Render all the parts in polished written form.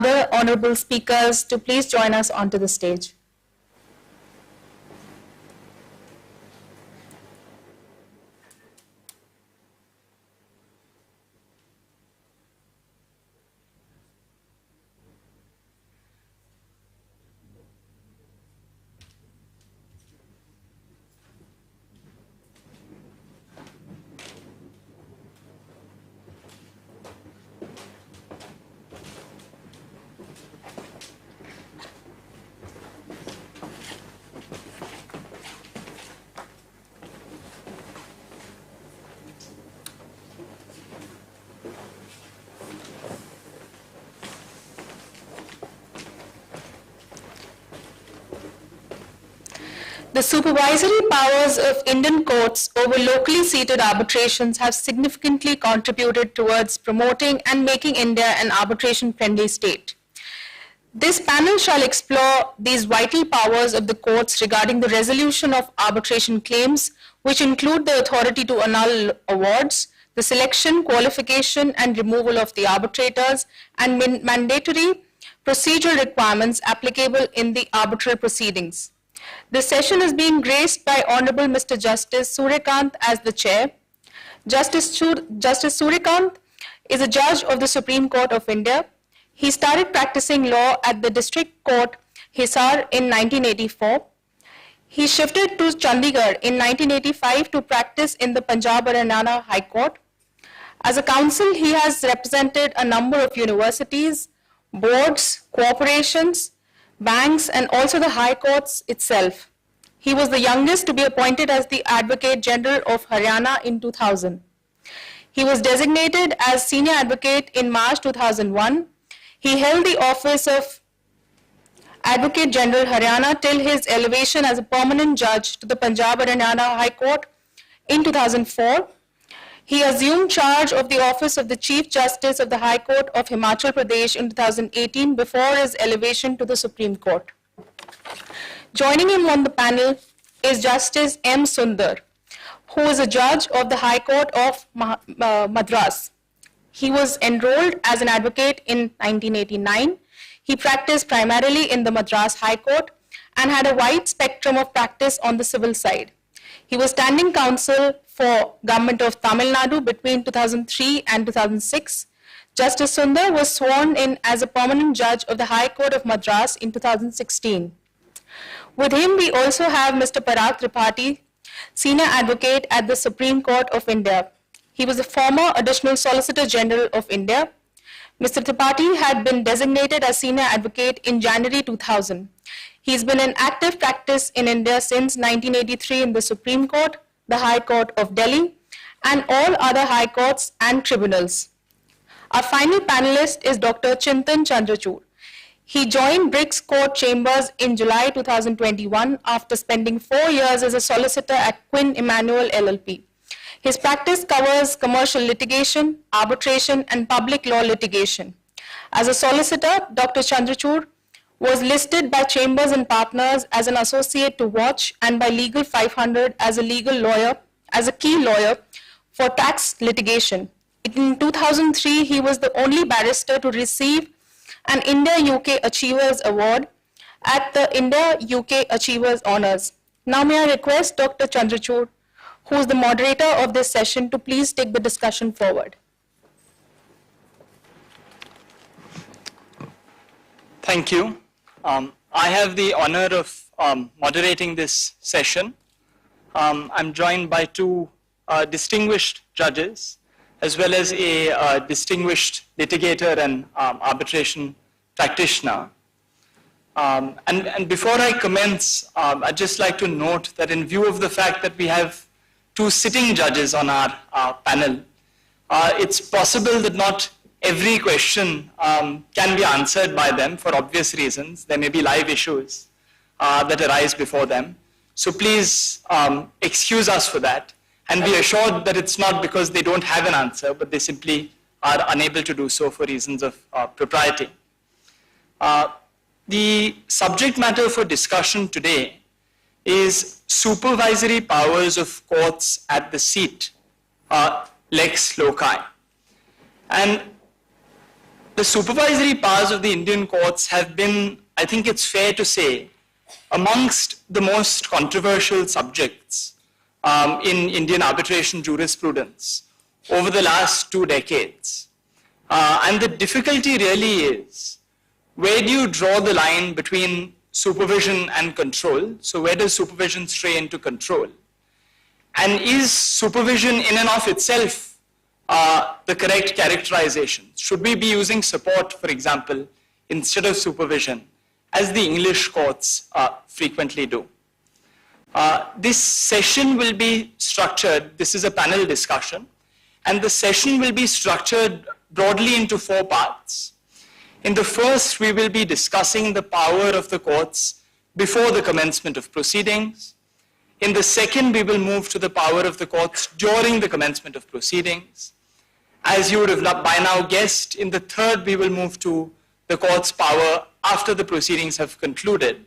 The honorable speakers to please join us onto the stage. The supervisory powers of Indian courts over locally seated arbitrations have significantly contributed towards promoting and making India an arbitration-friendly state. This panel shall explore these vital powers of the courts regarding the resolution of arbitration claims, which include the authority to annul awards, the selection, qualification, and removal of the arbitrators, and mandatory procedural requirements applicable in the arbitral proceedings. This session is being graced by Honorable Mr. Justice Surya as the chair. Justice Surya is a judge of the Supreme Court of India. He started practicing law at the District Court, Hisar, in 1984. He shifted to Chandigarh in 1985 to practice in the Punjab Haryana High Court. As a counsel, he has represented a number of universities, boards, corporations, banks, and also the High Courts itself. He was the youngest to be appointed as the Advocate General of Haryana in 2000. He was designated as Senior Advocate in March 2001. He held the office of Advocate General Haryana till his elevation as a permanent judge to the Punjab Haryana High Court in 2004. He assumed charge of the office of the Chief Justice of the High Court of Himachal Pradesh in 2018 before his elevation to the Supreme Court. Joining him on the panel is Justice M. Sundar, who is a judge of the High Court of Madras. He was enrolled as an advocate in 1989. He practiced primarily in the Madras High Court and had a wide spectrum of practice on the civil side. He was standing counsel for Government of Tamil Nadu between 2003 and 2006. Justice Sundar was sworn in as a permanent judge of the High Court of Madras in 2016. With him, we also have Mr. Parag Tripathi, Senior Advocate at the Supreme Court of India. He was a former Additional Solicitor General of India. Mr. Tripathi had been designated as Senior Advocate in January 2000. He's been in active practice in India since 1983 in the Supreme Court, the High Court of Delhi, and all other high courts and tribunals. Our final panelist is Dr. Chintan Chandrachud. He joined Briggs Court Chambers in July 2021 after spending 4 years as a solicitor at Quinn Emanuel LLP. His practice covers commercial litigation, arbitration, and public law litigation. As a solicitor, Dr. Chandrachud was listed by Chambers and Partners as an associate to watch and by Legal 500 as a key lawyer for tax litigation. In 2003, he was the only barrister to receive an India-UK Achievers Award at the India-UK Achievers Honours. Now may I request Dr. Chandrachud, who is the moderator of this session, to please take the discussion forward. Thank you. I have the honor of moderating this session. I'm joined by two distinguished judges, as well as a distinguished litigator and arbitration practitioner. And before I commence, I'd just like to note that in view of the fact that we have two sitting judges on our panel, it's possible that not every question can be answered by them for obvious reasons. There may be live issues that arise before them. So please excuse us for that, and be assured that it's not because they don't have an answer, but they simply are unable to do so for reasons of propriety. The subject matter for discussion today is supervisory powers of courts at the seat, lex loci. And the supervisory powers of the Indian courts have been, I think it's fair to say, amongst the most controversial subjects in Indian arbitration jurisprudence over the last 2 decades. And the difficulty really is, where do you draw the line between supervision and control? So where does supervision stray into control? And is supervision in and of itself the correct characterization? Should we be using support, for example, instead of supervision, as the English courts frequently do? This session will be structured, this is a panel discussion, and the session will be structured broadly into 4 parts. In the first, we will be discussing the power of the courts before the commencement of proceedings. In the second, we will move to the power of the courts during the commencement of proceedings. As you would have by now guessed, in the third, we will move to the court's power after the proceedings have concluded.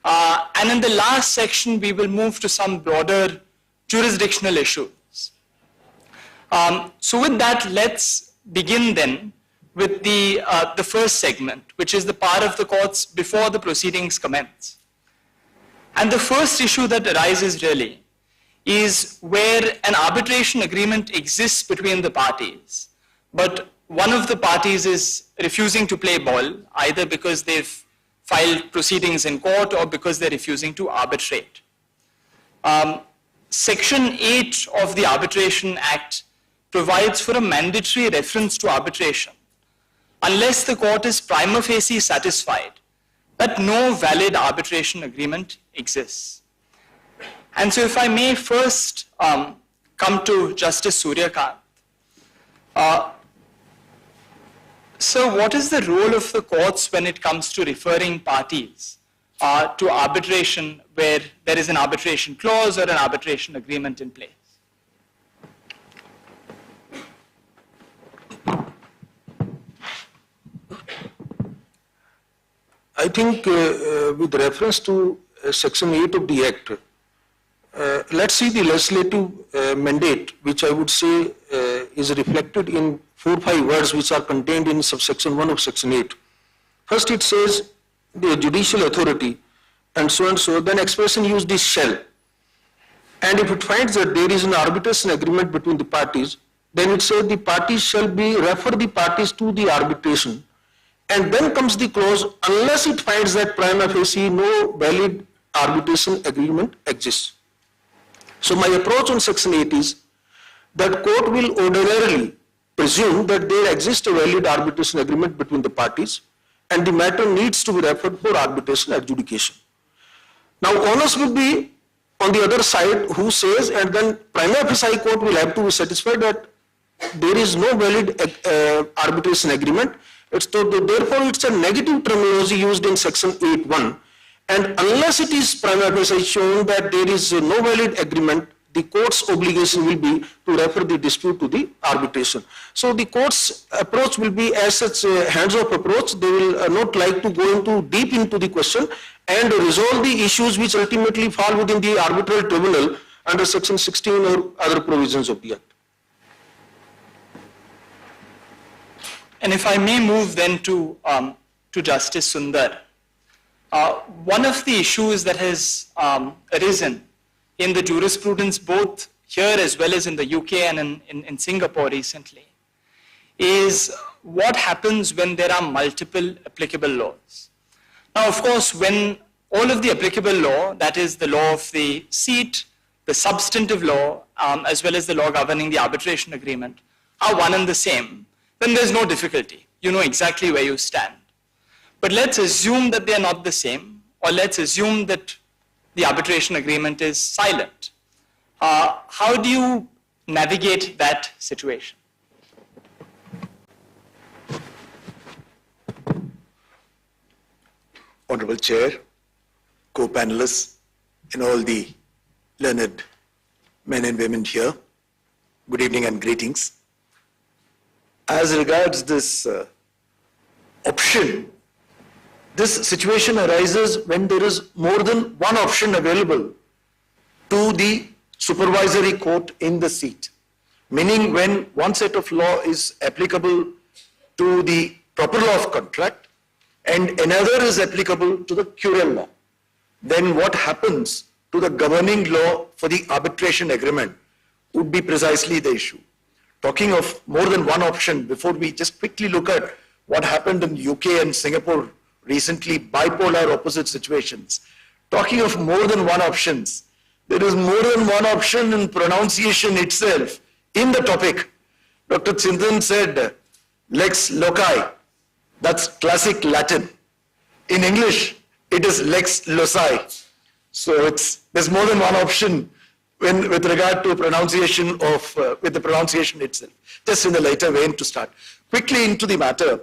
And in the last section, we will move to some broader jurisdictional issues. So with that, let's begin then with the first segment, which is the power of the courts before the proceedings commence. And the first issue that arises really is where an arbitration agreement exists between the parties, but one of the parties is refusing to play ball, either because they've filed proceedings in court or because they're refusing to arbitrate. Section 8 of the Arbitration Act provides for a mandatory reference to arbitration unless the court is prima facie satisfied that no valid arbitration agreement exists. And so if I may first come to Justice Surya Kant. So what is the role of the courts when it comes to referring parties to arbitration where there is an arbitration clause or an arbitration agreement in place? I think with reference to Section 8 of the Act, let's see the legislative mandate, which I would say is reflected in 4 or 5 words which are contained in subsection 1 of Section 8. First it says the judicial authority and so, then expression used is shall. And if it finds that there is an arbitration agreement between the parties, then it says the parties shall refer the parties to the arbitration. And then comes the clause, unless it finds that prima facie no valid arbitration agreement exists. So my approach on Section 8 is that court will ordinarily presume that there exists a valid arbitration agreement between the parties and the matter needs to be referred for arbitration adjudication. Now onus will be on the other side who says, and then prima facie court will have to be satisfied that there is no valid arbitration agreement. Therefore it's a negative terminology used in Section 8.1. And unless it is prima facie shown that there is no valid agreement, the court's obligation will be to refer the dispute to the arbitration. So the court's approach will be as such a hands-off approach. They will not like to go into deep into the question and resolve the issues which ultimately fall within the arbitral tribunal under Section 16 or other provisions of the Act. And if I may move then to Justice Sundar. One of the issues that has arisen in the jurisprudence both here as well as in the UK and in Singapore recently is what happens when there are multiple applicable laws. Now of course when all of the applicable law, that is the law of the seat, the substantive law, as well as the law governing the arbitration agreement are one and the same, then there's no difficulty. You know exactly where you stand. But let's assume that they are not the same, or let's assume that the arbitration agreement is silent. How do you navigate that situation? Honorable Chair, co-panelists, and all the learned men and women here, good evening and greetings. As regards this option, this situation arises when there is more than one option available to the supervisory court in the seat. Meaning when one set of law is applicable to the proper law of contract and another is applicable to the curial law, then what happens to the governing law for the arbitration agreement would be precisely the issue. Talking of more than one option, before we just quickly look at what happened in UK and Singapore recently, bipolar opposite situations. Talking of more than one options, there is more than one option in pronunciation itself in the topic. Dr. Chintan said, lex loci, that's classic Latin. In English, it is lex loci. So there's more than one option with regard to pronunciation of, with the pronunciation itself. Just in the later vein to start. Quickly into the matter,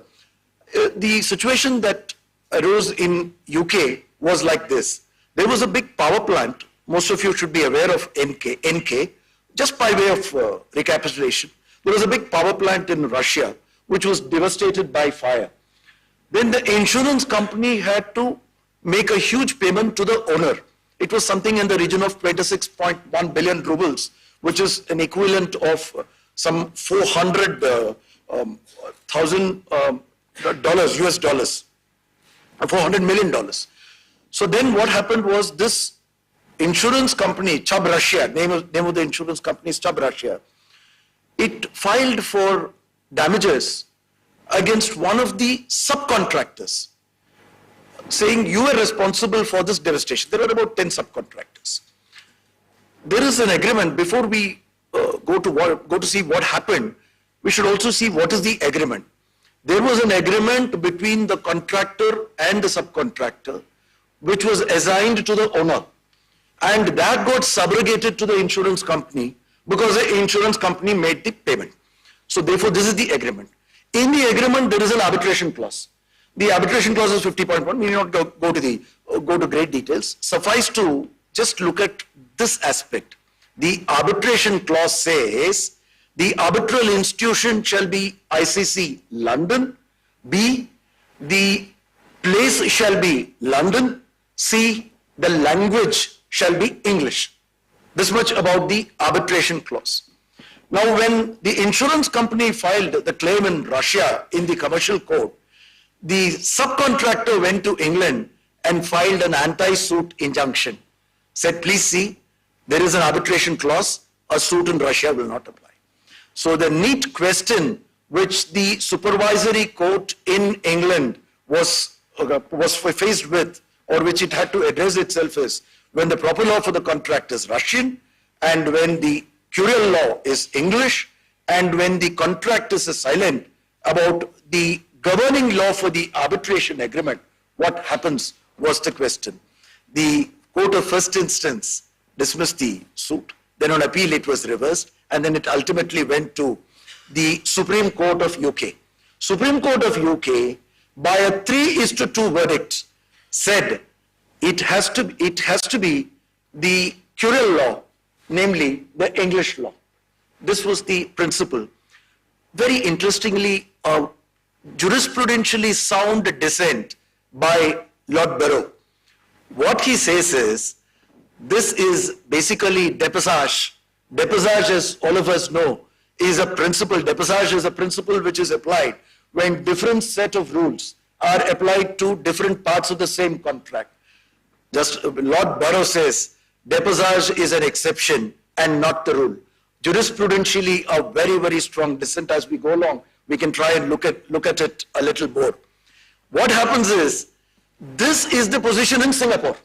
the situation that arose in UK was like this. There was a big power plant, most of you should be aware of NK, just by way of recapitulation. There was a big power plant in Russia, which was devastated by fire. Then the insurance company had to make a huge payment to the owner. It was something in the region of 26.1 billion rubles, which is an equivalent of some $400,000 US dollars, $400 million. So then what happened was this insurance company, Chubb Russia, name of the insurance company is Chubb Russia, it filed for damages against one of the subcontractors, saying you are responsible for this devastation. There are about 10 subcontractors. There is an agreement. Before we go to see what happened, we should also see what is the agreement. There was an agreement between the contractor and the subcontractor, which was assigned to the owner. And that got subrogated to the insurance company because the insurance company made the payment. So therefore, this is the agreement. In the agreement, there is an arbitration clause. The arbitration clause is 50.1. We need not go to great details. Suffice to just look at this aspect. The arbitration clause says the arbitral institution shall be ICC London. B, the place shall be London. C, the language shall be English. This much about the arbitration clause. Now, when the insurance company filed the claim in Russia in the commercial court, the subcontractor went to England and filed an anti-suit injunction. Said, please see, there is an arbitration clause, a suit in Russia will not apply. So the neat question which the supervisory court in England was faced with, or which it had to address itself is, when the proper law for the contract is Russian, and when the curial law is English, and when the contract is silent about the governing law for the arbitration agreement, what happens was the question. The court of first instance dismissed the suit, then on appeal it was reversed, and then it ultimately went to the Supreme Court of UK. Supreme Court of UK, by a 3:2 verdict, said it has to be the curial law, namely the English law. This was the principle. Very interestingly, a jurisprudentially sound dissent by Lord Barrow. What he says is, this is basically depassage. Depassage, as all of us know, is a principle. Depassage is a principle which is applied when different set of rules are applied to different parts of the same contract. Just Lord Barrow says, depassage is an exception and not the rule. Jurisprudentially, a very, very strong dissent. As we go along, we can try and look at it a little more. What happens is, this is the position in Singapore.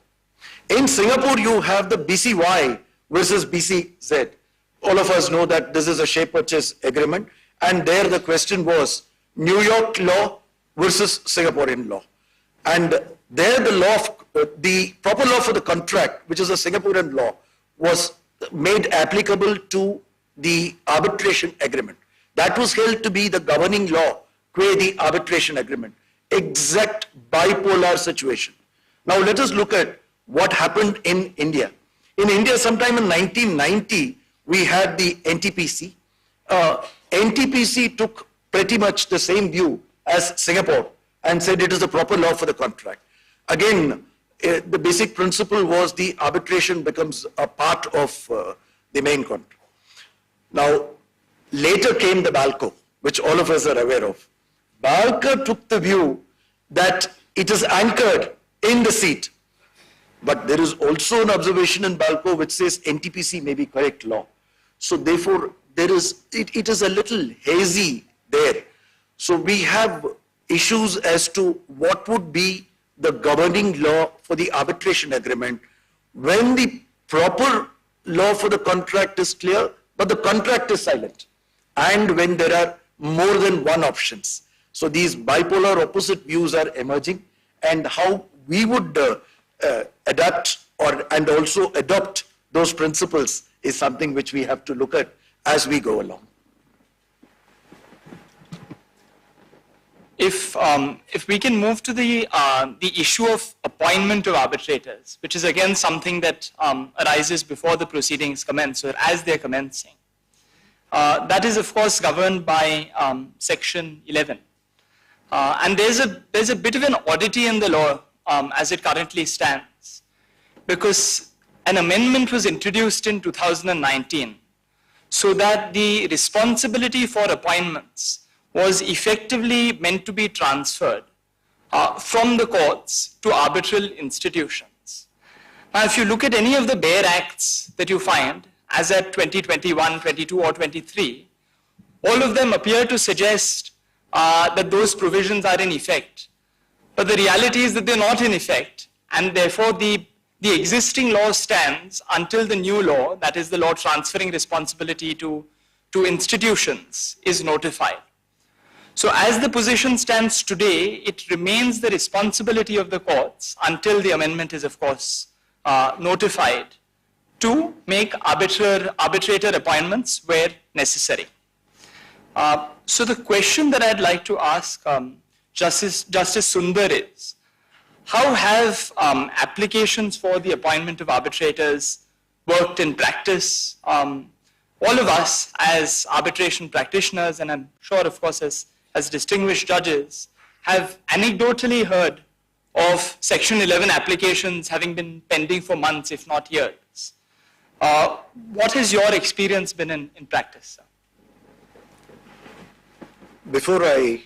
In Singapore, you have the BCY versus BCZ. All of us know that this is a share purchase agreement, and there the question was New York law versus Singaporean law. And there the proper law for the contract, which is a Singaporean law, was made applicable to the arbitration agreement. That was held to be the governing law, qua the arbitration agreement. Exact bipolar situation. Now let us look at what happened in India. In India, sometime in 1990, we had the NTPC. NTPC took pretty much the same view as Singapore and said it is the proper law for the contract. Again, the basic principle was the arbitration becomes a part of the main contract. Now, later came the BALCO, which all of us are aware of. Balker took the view that it is anchored in the seat. But there is also an observation in Balco which says NTPC may be correct law. So therefore, it is a little hazy there. So we have issues as to what would be the governing law for the arbitration agreement when the proper law for the contract is clear, but the contract is silent, and when there are more than one options. So these bipolar opposite views are emerging, and how we would adapt and also adopt those principles is something which we have to look at as we go along. If we can move to the issue of appointment of arbitrators, which is again something that arises before the proceedings commence or as they're commencing. That is of course governed by section 11. And there's a bit of an oddity in the law as it currently stands, because an amendment was introduced in 2019 so that the responsibility for appointments was effectively meant to be transferred from the courts to arbitral institutions. Now, if you look at any of the bare acts that you find, as at 2021, 22, or 23, all of them appear to suggest that those provisions are in effect. But the reality is that they're not in effect, and therefore the existing law stands until the new law, that is the law transferring responsibility to institutions, is notified. So as the position stands today, it remains the responsibility of the courts until the amendment is of course notified to make arbitrator appointments where necessary. So the question that I'd like to ask Justice Sundar is, how have applications for the appointment of arbitrators worked in practice? All of us as arbitration practitioners, and I'm sure of course as distinguished judges, have anecdotally heard of Section 11 applications having been pending for months, if not years. What has your experience been in practice, sir? Before I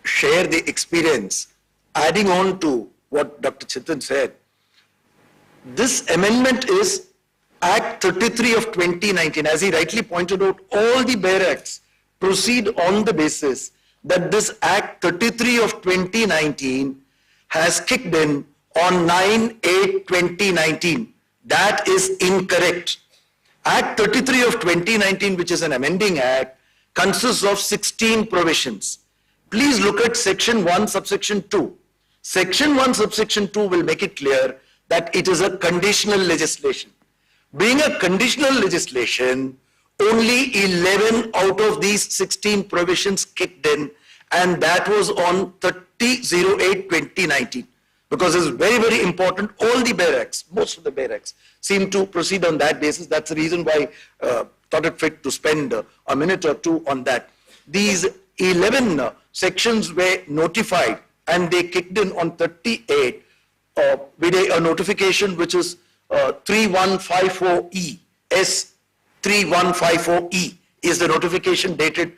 share the experience, adding on to what Dr. Chintan said, this amendment is Act 33 of 2019. As he rightly pointed out, all the bare acts proceed on the basis that this Act 33 of 2019 has kicked in on 9/8/2019. That is incorrect. Act 33 of 2019, which is an amending act, consists of 16 provisions. Please look at Section 1, subsection 2. Section 1, subsection 2 will make it clear that it is a conditional legislation. Being a conditional legislation, only 11 out of these 16 provisions kicked in, and that was on 30/08/2019. Because it's very, very important, all the bare acts, most of the bare acts, seem to proceed on that basis. That's the reason why I thought it fit to spend a minute or two on that. These 11 sections were notified, and they kicked in on 38 with a notification which is 3154E. S3154E is the notification dated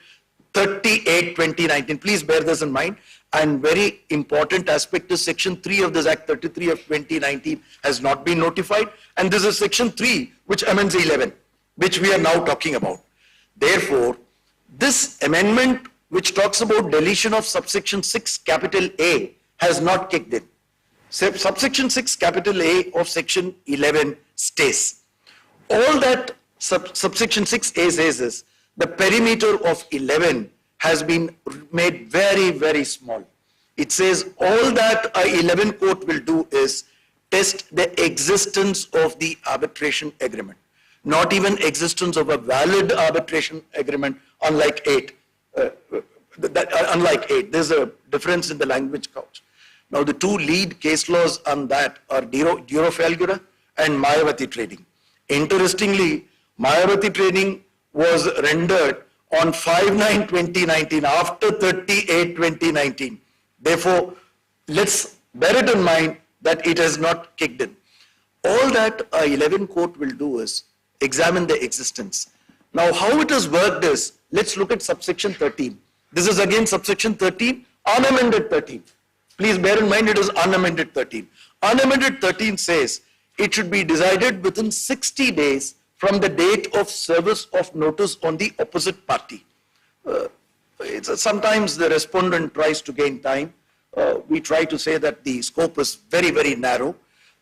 30/8/2019. Please bear this in mind. And very important aspect is Section 3 of this Act 33 of 2019 has not been notified. And this is Section 3 which amends 11, which we are now talking about. Therefore, this amendment which talks about deletion of subsection 6 capital A has not kicked in. Subsection 6 capital A of Section 11 stays. All that subsection 6A says is the perimeter of 11 has been made very, very small. It says all that a 11 court will do is test the existence of the arbitration agreement, not even existence of a valid arbitration agreement, unlike 8. There's a difference in the language couch. Now, the two lead case laws on that are Durofalgura and Mayavati trading. Interestingly, Mayavati trading was rendered on 5/9/2019 after 30/8/2019. Therefore, let's bear it in mind that it has not kicked in. All that a 11 court will do is examine the existence. Now, how it has worked is, let's look at subsection 13. This is again subsection 13, unamended 13. Please bear in mind it is unamended 13. Unamended 13 says it should be decided within 60 days from the date of service of notice on the opposite party. Sometimes the respondent tries to gain time. We try to say that the scope is very, very narrow.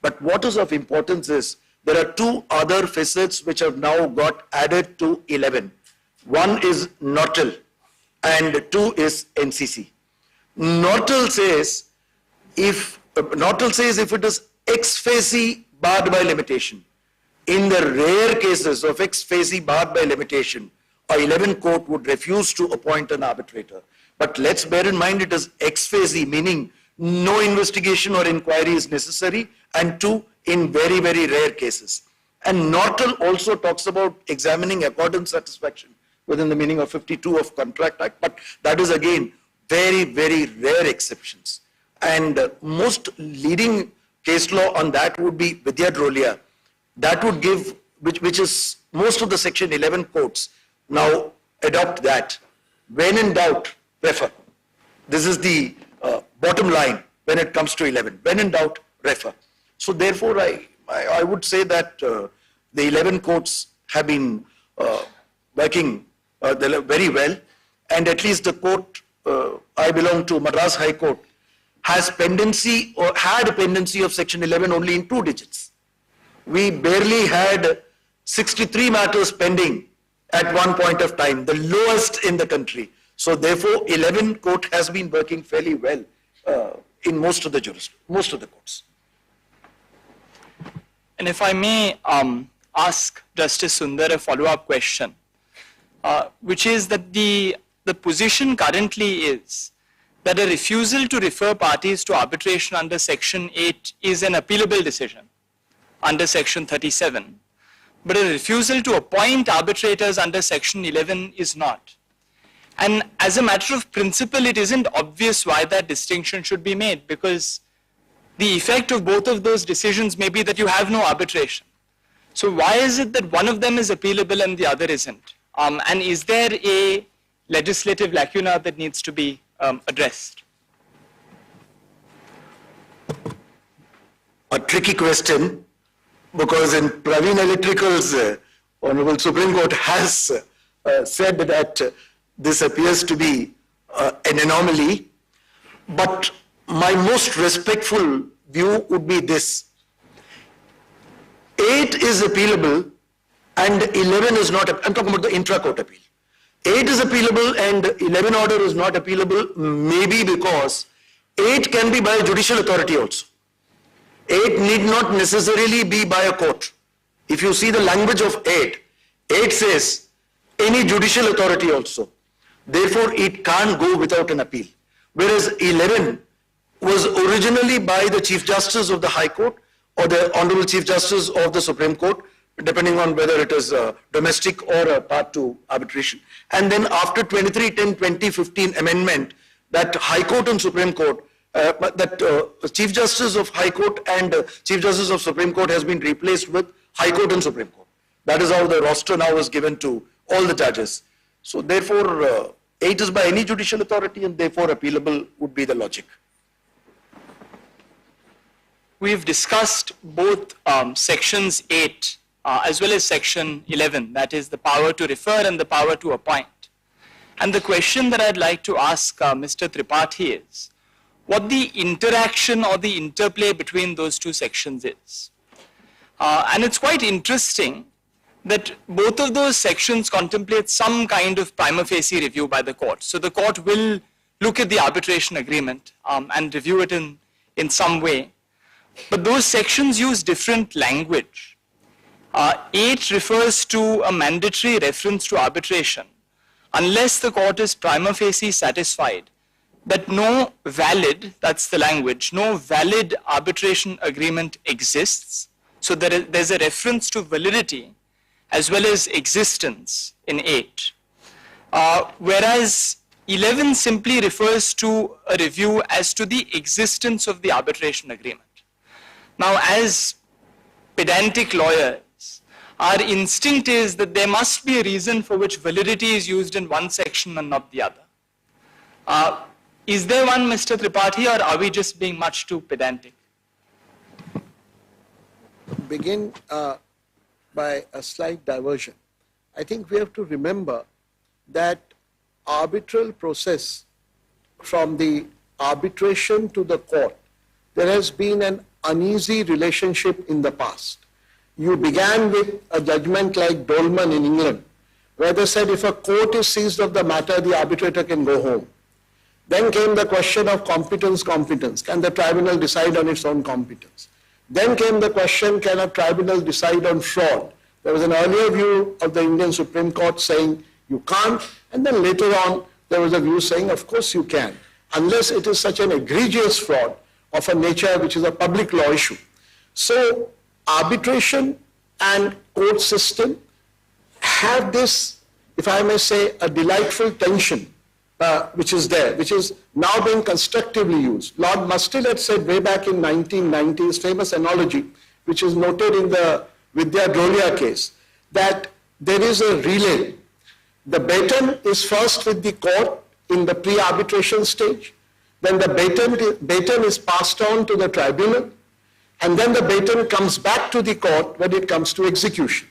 But what is of importance is there are two other facets which have now got added to 11. One is Nortel and two is NCC. Nortel says if it is ex facie barred by limitation, in the rare cases of ex facie barred by limitation, a 11 court would refuse to appoint an arbitrator. But let's bear in mind it is ex facie, meaning no investigation or inquiry is necessary, and two, in very, very rare cases. And Nortel also talks about examining accordance satisfaction within the meaning of 52 of Contract Act, but that is again very, very rare exceptions. And most leading case law on that would be Vidyadrolia. That would give, which is most of the section 11 courts now adopt that. When in doubt, refer. This is the bottom line when it comes to 11. When in doubt, refer. So therefore, I would say that the 11 courts have been working very well, and at least the court I belong to, Madras High Court, has pendency or had a pendency of section 11 only in 2 digits. We barely had 63 matters pending at one point of time, the lowest in the country. So therefore, 11 court has been working fairly well in most of the courts. And if I may ask Justice Sundar a follow-up question, which is that the position currently is that a refusal to refer parties to arbitration under Section 8 is an appealable decision under Section 37, but a refusal to appoint arbitrators under Section 11 is not. And as a matter of principle, it isn't obvious why that distinction should be made, because the effect of both of those decisions may be that you have no arbitration. So why is it that one of them is appealable and the other isn't? And is there a legislative lacuna that needs to be addressed? A tricky question, because in Praveen Electrical's Honorable Supreme Court has said that this appears to be an anomaly, but my most respectful view would be this. 8 is appealable and 11 is not. I'm talking about the intra-court appeal. 8 is appealable and 11 order is not appealable, maybe because 8 can be by a judicial authority also. 8 need not necessarily be by a court. If you see the language of 8, 8 says any judicial authority also. Therefore, it can't go without an appeal. Whereas 11 was originally by the Chief Justice of the High Court or the Honorable Chief Justice of the Supreme Court, depending on whether it is domestic or a part to arbitration. And then after 2310-2015 amendment, that High Court and Supreme Court, Chief Justice of High Court and Chief Justice of Supreme Court has been replaced with High Court and Supreme Court. That is how the roster now is given to all the judges. So therefore, 8 is by any judicial authority and therefore appealable would be the logic. We've discussed both sections 8 as well as section 11, that is the power to refer and the power to appoint. And the question that I'd like to ask Mr. Tripathi is, what the interaction or the interplay between those two sections is. And it's quite interesting that both of those sections contemplate some kind of prima facie review by the court. So the court will look at the arbitration agreement and review it in some way. But those sections use different language. 8 refers to a mandatory reference to arbitration unless the court is prima facie satisfied that no valid, that's the language, no valid arbitration agreement exists. So there's a reference to validity as well as existence in 8. Whereas 11 simply refers to a review as to the existence of the arbitration agreement. Now, as pedantic lawyers, our instinct is that there must be a reason for which validity is used in one section and not the other. Is there one, Mr. Tripathi, or are we just being much too pedantic? Begin by a slight diversion. I think we have to remember that arbitral process from the arbitration to the court, there has been an uneasy relationship in the past. You began with a judgment like Dolman in England, where they said if a court is seized of the matter, the arbitrator can go home. Then came the question of competence. Can the tribunal decide on its own competence? Then came the question, can a tribunal decide on fraud? There was an earlier view of the Indian Supreme Court saying you can't, and then later on there was a view saying of course you can, unless it is such an egregious fraud of a nature which is a public law issue. So arbitration and court system have this, if I may say, a delightful tension which is there, which is now being constructively used. Lord Mustill had said way back in 1990, his famous analogy, which is noted in the Vidya Drolia case, that there is a relay. The baton is first with the court in the pre-arbitration stage, then the baton is passed on to the tribunal, and then the baton comes back to the court when it comes to execution.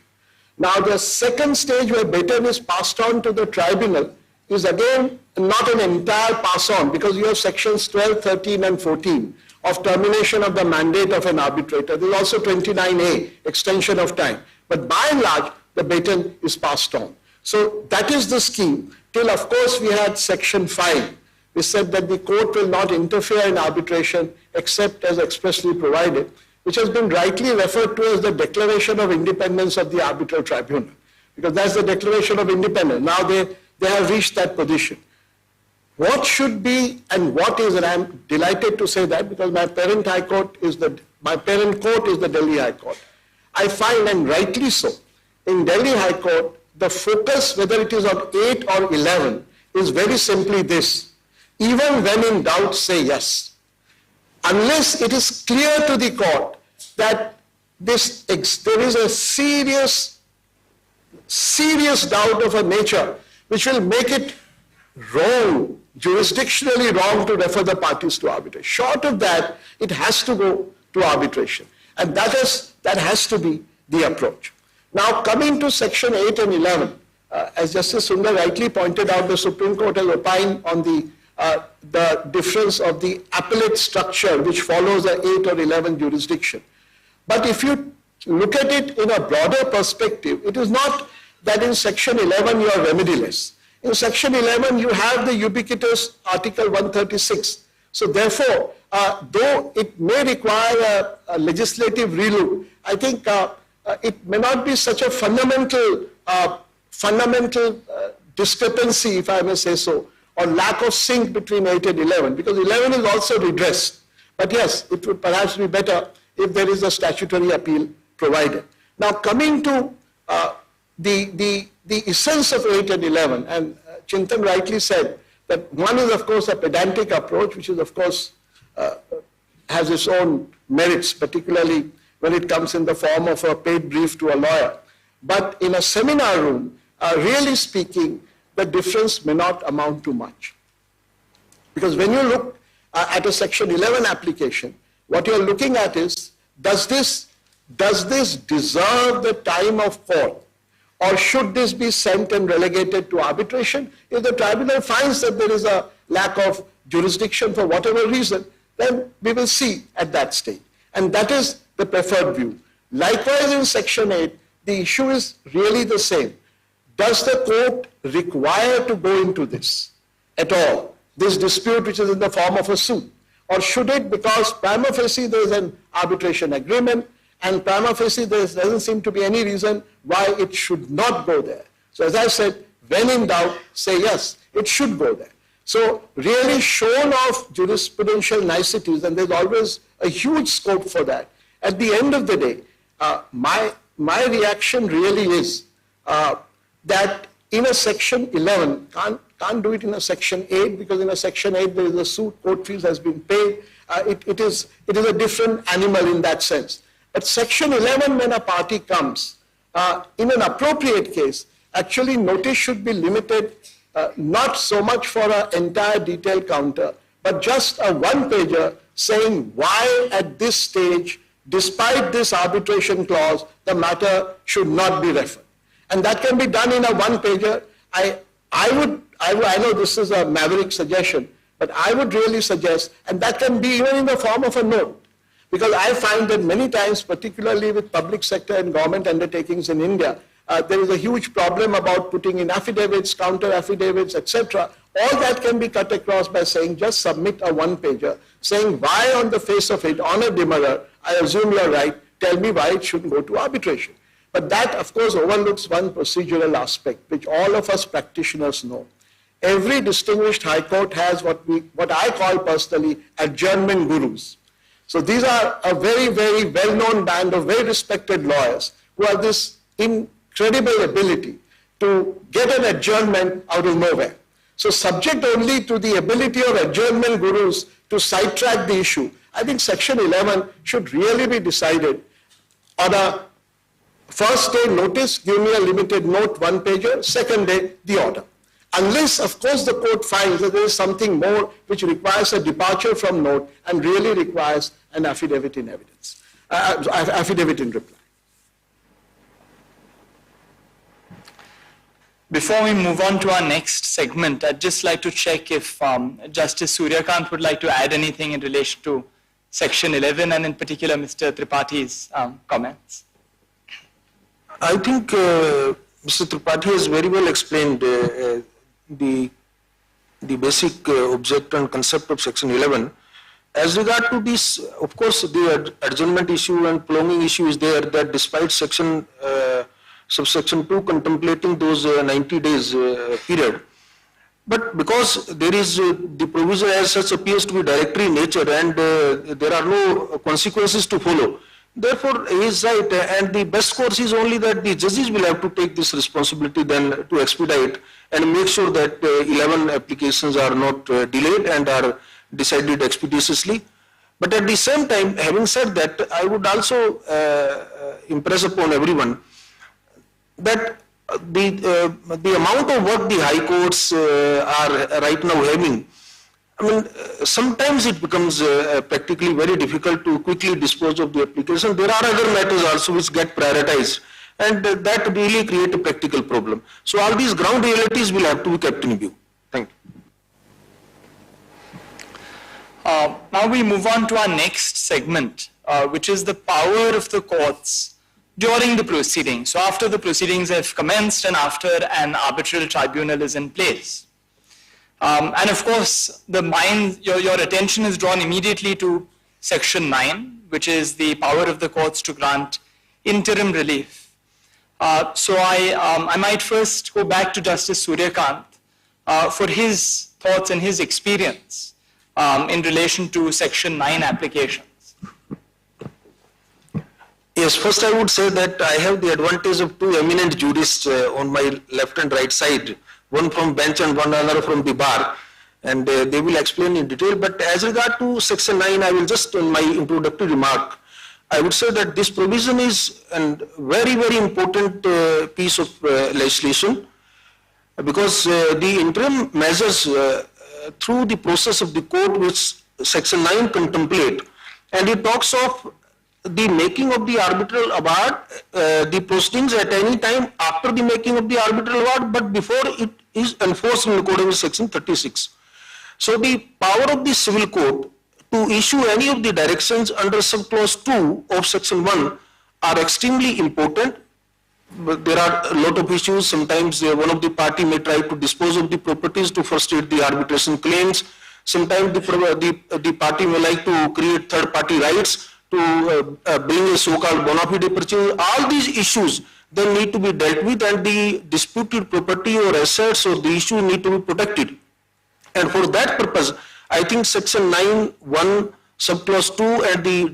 Now the second stage where baton is passed on to the tribunal is again not an entire pass on, because you have sections 12, 13 and 14 of termination of the mandate of an arbitrator. There is also 29A, extension of time. But by and large, the baton is passed on. So that is the scheme, till of course we had section 5. We said that the court will not interfere in arbitration except as expressly provided, which has been rightly referred to as the Declaration of Independence of the Arbitral Tribunal, because that's the Declaration of Independence. Now they have reached that position. What should be and what is, and I'm delighted to say that because my parent court is the Delhi High Court. I find, and rightly so, in Delhi High Court, the focus, whether it is on 8 or 11, is very simply this: even when in doubt, say yes. Unless it is clear to the court that there is a serious doubt of a nature which will make it wrong, jurisdictionally wrong, to refer the parties to arbitration. Short of that, it has to go to arbitration. And that has to be the approach. Now coming to section 8 and 11, as Justice Sundar rightly pointed out, the Supreme Court has opined on the difference of the appellate structure which follows the 8 or 11 jurisdiction. But if you look at it in a broader perspective, it is not that in section 11 you are remediless. In section 11 you have the ubiquitous article 136. So therefore, though it may require a legislative relook, I think it may not be such a fundamental discrepancy, if I may say so, or lack of sync between 8 and 11, because 11 is also redressed. But yes, it would perhaps be better if there is a statutory appeal provided. Now coming to the essence of 8 and 11, and Chintan rightly said that one is of course a pedantic approach, which is of course has its own merits, particularly when it comes in the form of a paid brief to a lawyer. But in a seminar room, really speaking, the difference may not amount to much. Because when you look at a section 11 application, what you're looking at is, does this deserve the time of court? Or should this be sent and relegated to arbitration? If the tribunal finds that there is a lack of jurisdiction for whatever reason, then we will see at that stage. And that is the preferred view. Likewise in section 8, the issue is really the same. Does the court require to go into this at all, this dispute which is in the form of a suit? Or should it, because prima facie there is an arbitration agreement, and prima facie there doesn't seem to be any reason why it should not go there. So as I said, when in doubt, say yes, it should go there. So really shown off jurisprudential niceties, and there's always a huge scope for that. At the end of the day, my reaction really is that in a section 11, can't do it in a section 8, because in a section 8 there is a suit, court fees has been paid. It is a different animal in that sense. But section 11, when a party comes, in an appropriate case, actually notice should be limited not so much for an entire detailed counter, but just a one-pager saying why at this stage, despite this arbitration clause, the matter should not be referred. And that can be done in a one-pager. I know this is a maverick suggestion, but I would really suggest, and that can be even in the form of a note, because I find that many times, particularly with public sector and government undertakings in India, there is a huge problem about putting in affidavits, counter affidavits, etc. All that can be cut across by saying just submit a one-pager, saying why on the face of it, on a demurrer, I assume you're right, tell me why it shouldn't go to arbitration. But that, of course, overlooks one procedural aspect, which all of us practitioners know. Every distinguished high court has what I call personally adjournment gurus. So these are a very, very well-known band of very respected lawyers who have this incredible ability to get an adjournment out of nowhere. So subject only to the ability of adjournment gurus to sidetrack the issue, I think Section 11 should really be decided on a first day notice, give me a limited note, one-pager, second day, the order. Unless, of course, the court finds that there is something more which requires a departure from note and really requires an affidavit in evidence, affidavit in reply. Before we move on to our next segment, I'd just like to check if Justice Surya would like to add anything in relation to Section 11 and in particular Mr. Tripathi's comments. I think Mr. Tripathi has very well explained the basic object and concept of Section 11. As regard to this, of course, the adjournment issue and prolonging issue is there, that despite subsection 2 contemplating those 90 days period, but because there is the provision as such appears to be directory in nature and there are no consequences to follow. Therefore, he is right, and the best course is only that the judges will have to take this responsibility then to expedite and make sure that 11 applications are not delayed and are decided expeditiously. But at the same time, having said that, I would also impress upon everyone that the amount of work the high courts are right now having, I mean, sometimes it becomes practically very difficult to quickly dispose of the application. There are other matters also which get prioritized, and that really create a practical problem. So all these ground realities will have to be kept in view. Thank you. Now we move on to our next segment, which is the power of the courts during the proceedings. So after the proceedings have commenced and after an arbitral tribunal is in place. And of course, your attention is drawn immediately to Section 9, which is the power of the courts to grant interim relief. So I might first go back to Justice Surya for his thoughts and his experience in relation to Section 9 applications. Yes, first I would say that I have the advantage of two eminent jurists on my left and right side, one from bench and one another from the bar, and they will explain in detail. But as regard to Section 9, I will just, in my introductory remark, I would say that this provision is a very, very important piece of legislation, because the interim measures through the process of the court which Section 9 contemplate, and it talks of the making of the arbitral award, the proceedings at any time after the making of the arbitral award, but before it is enforced in accordance with Section 36. So the power of the civil court to issue any of the directions under subclause 2 of Section 1 are extremely important. But there are a lot of issues. Sometimes one of the party may try to dispose of the properties to frustrate the arbitration claims. Sometimes the party may like to create third-party rights to bring a so-called bona fide purchase. All these issues then need to be dealt with, and the disputed property or assets or the issue need to be protected. And for that purpose, I think Section 9(1) subclause 2 and the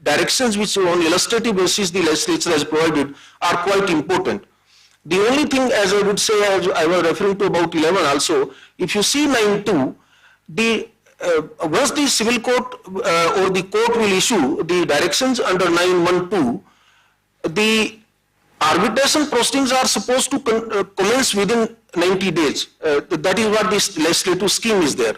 directions which on illustrative basis the legislature has provided are quite important. The only thing, as I would say, as I was referring to about 11 also, if you see 9(2), once the civil court or the court will issue the directions under 9(1)(2), the arbitration proceedings are supposed to commence within 90 days. That is what this legislative scheme is there.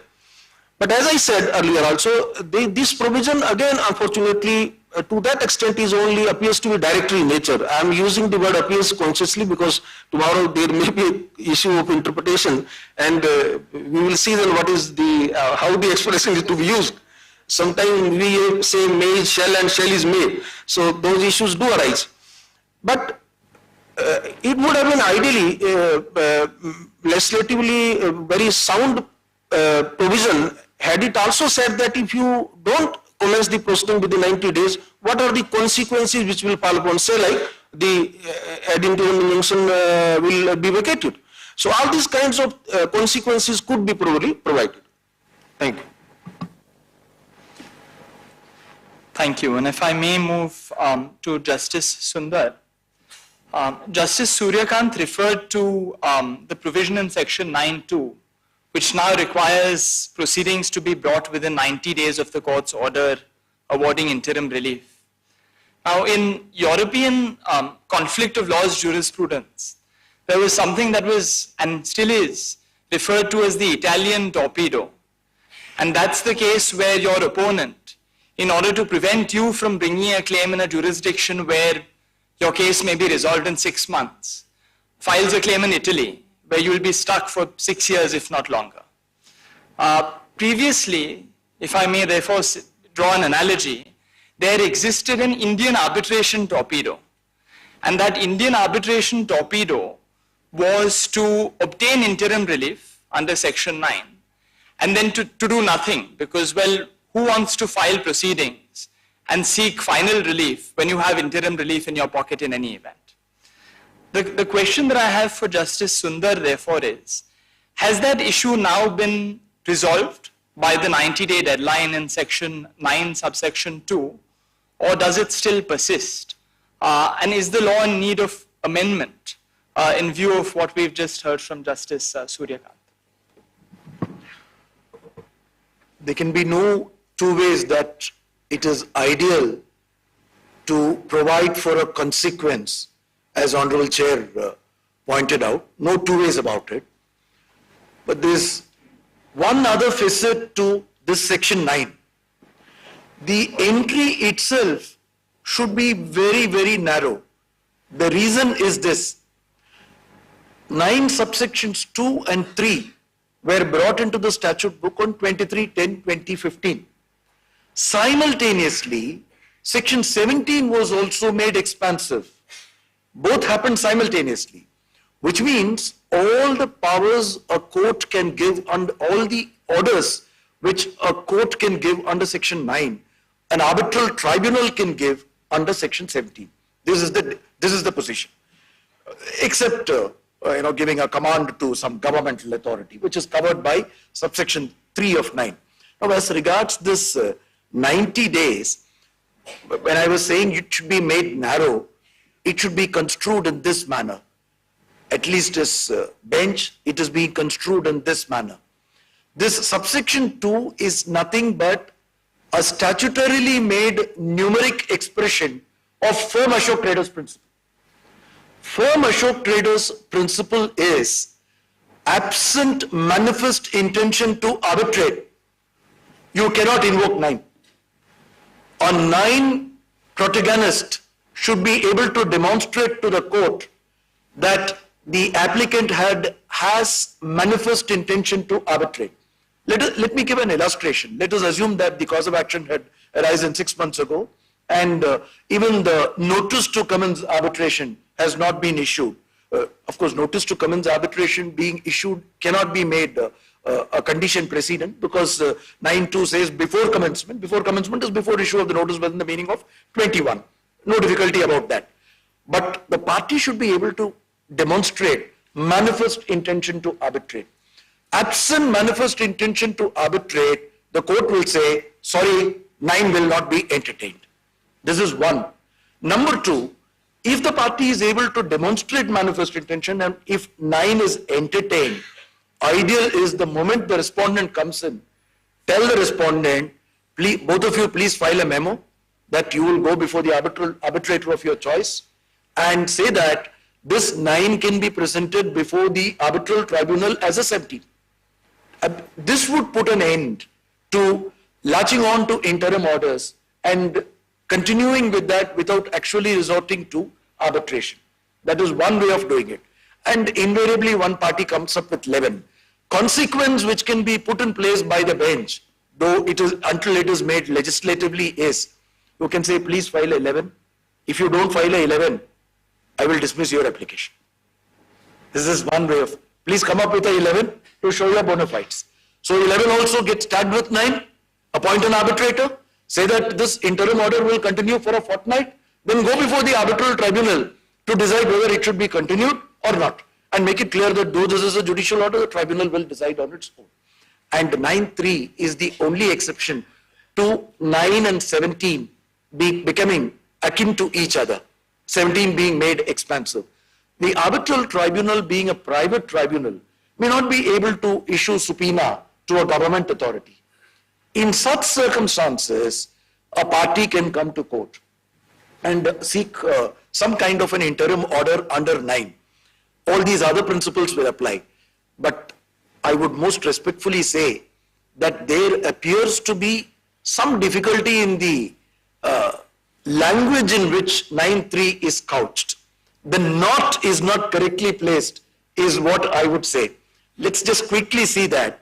But as I said earlier also, this provision again, unfortunately, to that extent is only appears to be directory in nature. I am using the word appears consciously because tomorrow there may be an issue of interpretation, and we will see then what is the, how the expression is to be used. Sometimes we say may is shall and shall is may. So those issues do arise. But it would have been ideally, legislatively very sound provision had it also said that if you don't commence the proceeding within 90 days, what are the consequences which will fall upon, say like the ad interim injunction will be vacated. So all these kinds of consequences could be probably provided. Thank you. Thank you. And if I may move to Justice Sundar. Justice Surya referred to the provision in section 9.2, which now requires proceedings to be brought within 90 days of the court's order awarding interim relief. Now, in European conflict of laws jurisprudence, there was something that was, and still is, referred to as the Italian torpedo. And that's the case where your opponent, in order to prevent you from bringing a claim in a jurisdiction where your case may be resolved in 6 months, files a claim in Italy, where you will be stuck for 6 years, if not longer. Previously, if I may therefore draw an analogy, there existed an Indian arbitration torpedo. And that Indian arbitration torpedo was to obtain interim relief under section 9, and then to do nothing, because, well, who wants to file proceedings and seek final relief when you have interim relief in your pocket in any event? The question that I have for Justice Sundar, therefore, is, has that issue now been resolved by the 90-day deadline in section 9, subsection 2, or does it still persist? And is the law in need of amendment in view of what we've just heard from Justice Surya? There can be no two ways that it is ideal to provide for a consequence, as Honorable Chair pointed out, no two ways about it. But there's one other facet to this section 9. The entry itself should be very, very narrow. The reason is this: 9 subsections 2 and 3 were brought into the statute book on 23/10/2015. Simultaneously, section 17 was also made expansive. Both happened simultaneously, which means all the powers a court can give under all the orders which a court can give under section 9, an arbitral tribunal can give under section 17. This is the position, except giving a command to some governmental authority, which is covered by subsection 3 of 9. Now, as regards this 90 days, when I was saying it should be made narrow, it should be construed in this manner. At least as bench, it is being construed in this manner. This subsection 2 is nothing but a statutorily made numeric expression of firm Ashok Traders principle. Firm Ashok Traders principle is absent manifest intention to arbitrate, you cannot invoke 9. A 9 protagonist should be able to demonstrate to the court that the applicant has manifest intention to arbitrate. Let me give an illustration. Let us assume that the cause of action had arisen 6 months ago, and even the notice to commence arbitration has not been issued. Of course, notice to commence arbitration being issued cannot be made a condition precedent, because 9.2 says before commencement. Before commencement is before issue of the notice within the meaning of 21. No difficulty about that. But the party should be able to demonstrate manifest intention to arbitrate. Absent manifest intention to arbitrate, the court will say, sorry, 9 will not be entertained. This is one. Number 2, if the party is able to demonstrate manifest intention, and if 9 is entertained, ideal is the moment the respondent comes in, tell the respondent, please, both of you please file a memo that you will go before the arbitrator of your choice, and say that this 9 can be presented before the arbitral tribunal as a 17. This would put an end to latching on to interim orders and continuing with that without actually resorting to arbitration. That is one way of doing it. And invariably one party comes up with 11. Consequence which can be put in place by the bench, though it is until it is made legislatively, is you can say please file 11. If you don't file 11, I will dismiss your application. This is one way of, please come up with a 11 to show your bona fides. So 11 also gets tagged with 9, appoint an arbitrator, say that this interim order will continue for a fortnight, then go before the arbitral tribunal to decide whether it should be continued or not, and make it clear that though this is a judicial order, the tribunal will decide on its own. And 9(3) is the only exception to 9 and 17 becoming akin to each other, 17 being made expansive. The arbitral tribunal, being a private tribunal, may not be able to issue subpoena to a government authority. In such circumstances, a party can come to court and seek some kind of an interim order under 9. All these other principles will apply. But I would most respectfully say that there appears to be some difficulty in the language in which 9(3) is couched. The not is not correctly placed is what I would say. Let's just quickly see that.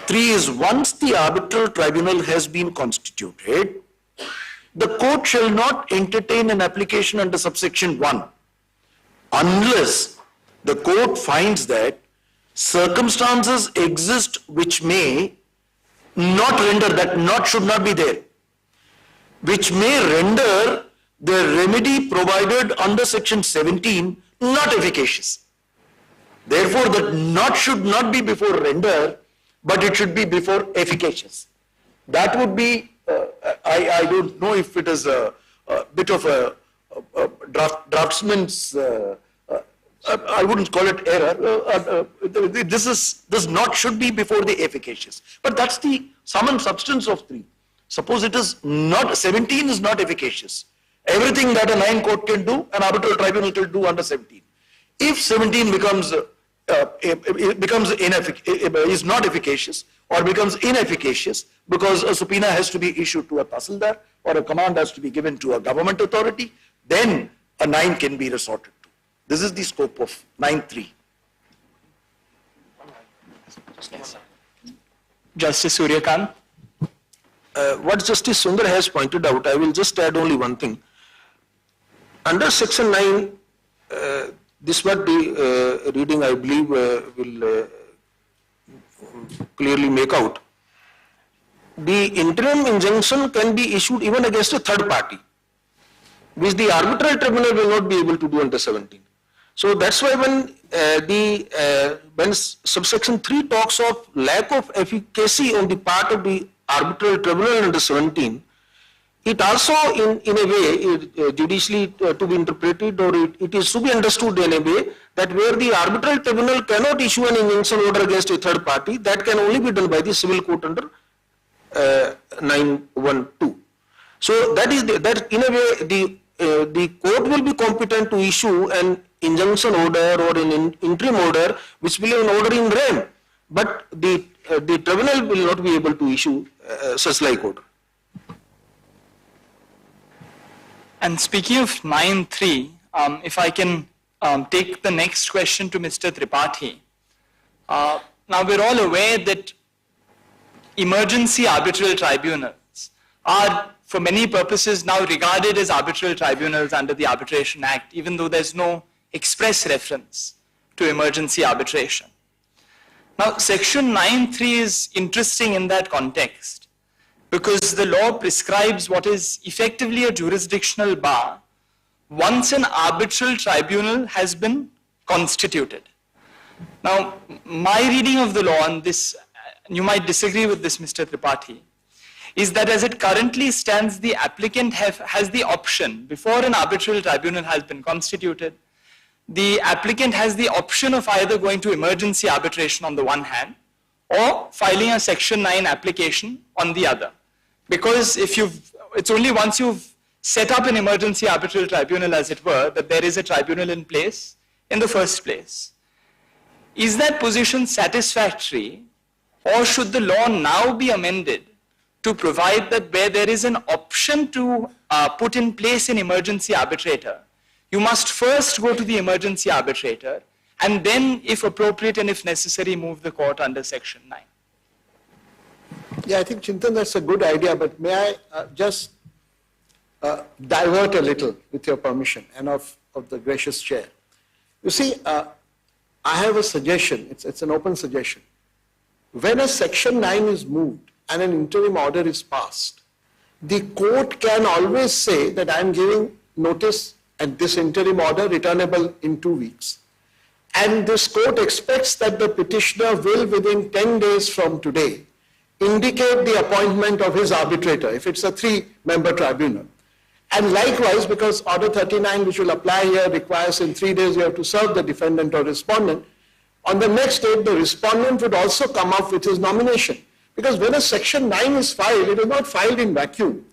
3 is, once the arbitral tribunal has been constituted, the court shall not entertain an application under subsection 1 unless the court finds that circumstances exist which may not render, that not should not be there, which may render the remedy provided under section 17 not efficacious. Therefore, that not should not be before render, but it should be before efficacious. That would be, I don't know if it is a bit of a draftsman's, I wouldn't call it error. This not should be before the efficacious. But that's the sum and substance of 3. Suppose it is not, 17 is not efficacious. Everything that a 9 court can do, an arbitral tribunal can do under 17. If 17 becomes is not efficacious or becomes inefficacious because a subpoena has to be issued to a tahsildar or a command has to be given to a government authority, then a 9 can be resorted to. This is the scope of 9(3). Justice Surya Kant. What Justice Sundar has pointed out, I will just add only one thing. Under section 9, this what the reading I believe will clearly make out. The interim injunction can be issued even against a third party, which the arbitral tribunal will not be able to do under 17. So that's why when subsection 3 talks of lack of efficacy on the part of the arbitral tribunal under 17, it also in a way judicially to be interpreted, or it is to be understood in a way that where the arbitral tribunal cannot issue an injunction order against a third party, that can only be done by the civil court under 9(1)(2). So that is that in a way the court will be competent to issue an injunction order or an interim order, which will be an order in rem, but the tribunal will not be able to issue such like order. And speaking of 9(3), if I can take the next question to Mr. Tripathi. Now we're all aware that emergency arbitral tribunals are for many purposes now regarded as arbitral tribunals under the Arbitration Act, even though there's no express reference to emergency arbitration. Now section 9(3) is interesting in that context, because the law prescribes what is effectively a jurisdictional bar once an arbitral tribunal has been constituted. Now, my reading of the law on this, you might disagree with this, Mr. Tripathi, is that as it currently stands, the applicant has the option, before an arbitral tribunal has been constituted, the applicant has the option of either going to emergency arbitration on the one hand, or filing a section 9 application on the other. Because it's only once you've set up an emergency arbitral tribunal, as it were, that there is a tribunal in place in the first place. Is that position satisfactory, or should the law now be amended to provide that where there is an option to put in place an emergency arbitrator, you must first go to the emergency arbitrator and then, if appropriate and if necessary, move the court under Section 9? Yeah, I think, Chintan, that's a good idea, but may I just divert a little, with your permission, and of the gracious chair. You see, I have a suggestion, it's an open suggestion. When a Section 9 is moved and an interim order is passed, the court can always say that I am giving notice and this interim order returnable in 2 weeks. And this court expects that the petitioner will, within 10 days from today, indicate the appointment of his arbitrator, if it's a 3-member tribunal. And likewise, because Order 39, which will apply here, requires in 3 days you have to serve the defendant or respondent, on the next date, the respondent would also come up with his nomination. Because when a Section 9 is filed, it is not filed in vacuum.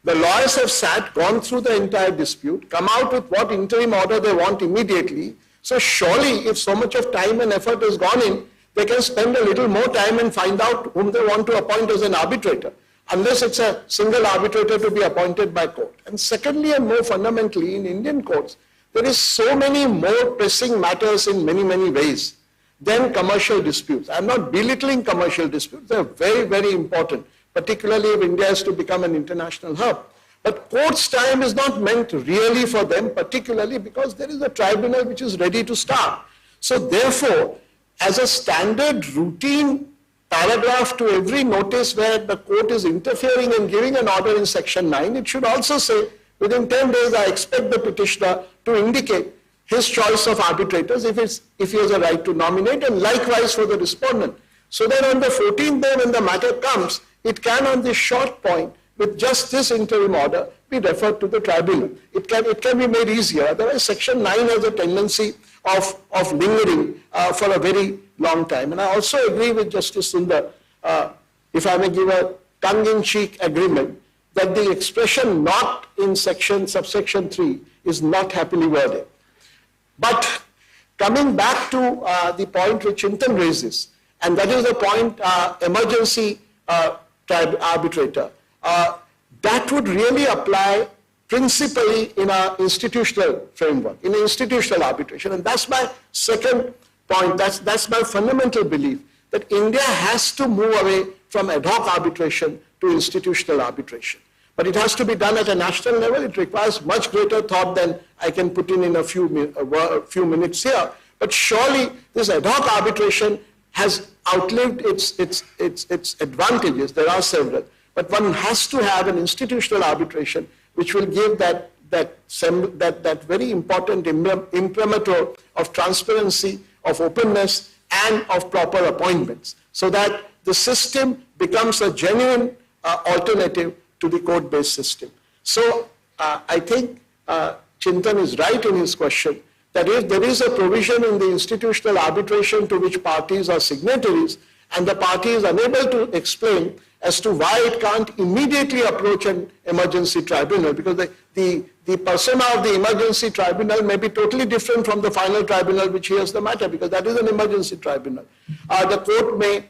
The lawyers have sat, gone through the entire dispute, come out with what interim order they want immediately. So surely, if so much of time and effort has gone in, they can spend a little more time and find out whom they want to appoint as an arbitrator, unless it's a single arbitrator to be appointed by court. And secondly, and more fundamentally, in Indian courts, there is so many more pressing matters in many, many ways than commercial disputes. I'm not belittling commercial disputes. They're very, very important, particularly if India is to become an international hub. But court's time is not meant really for them, particularly because there is a tribunal which is ready to start. So therefore, as a standard routine paragraph to every notice where the court is interfering and giving an order in Section 9, it should also say, within 10 days, I expect the petitioner to indicate his choice of arbitrators if he has a right to nominate, and likewise for the respondent. So that on the 14th day when the matter comes, it can, on this short point, with just this interim order, be referred to the tribunal. It can be made easier. Otherwise, Section 9 has a tendency of lingering for a very long time. And I also agree with Justice Sundar, if I may give a tongue-in-cheek agreement, that the expression not in subsection 3 is not happily worded. But coming back to the point which Chintan raises, and that is the point emergency arbitrator, that would really apply principally in our institutional framework, in institutional arbitration. And that's my second point, that's my fundamental belief, that India has to move away from ad hoc arbitration to institutional arbitration. But it has to be done at a national level. It requires much greater thought than I can put in a few minutes here. But surely this ad hoc arbitration has outlived its advantages. There are several. But one has to have an institutional arbitration which will give that very important imprimatur of transparency, of openness, and of proper appointments, so that the system becomes a genuine alternative to the court-based system. So I think Chintan is right in his question that if there is a provision in the institutional arbitration to which parties are signatories, and the party is unable to explain as to why it can't immediately approach an emergency tribunal, because the persona of the emergency tribunal may be totally different from the final tribunal which hears the matter, because that is an emergency tribunal. The court may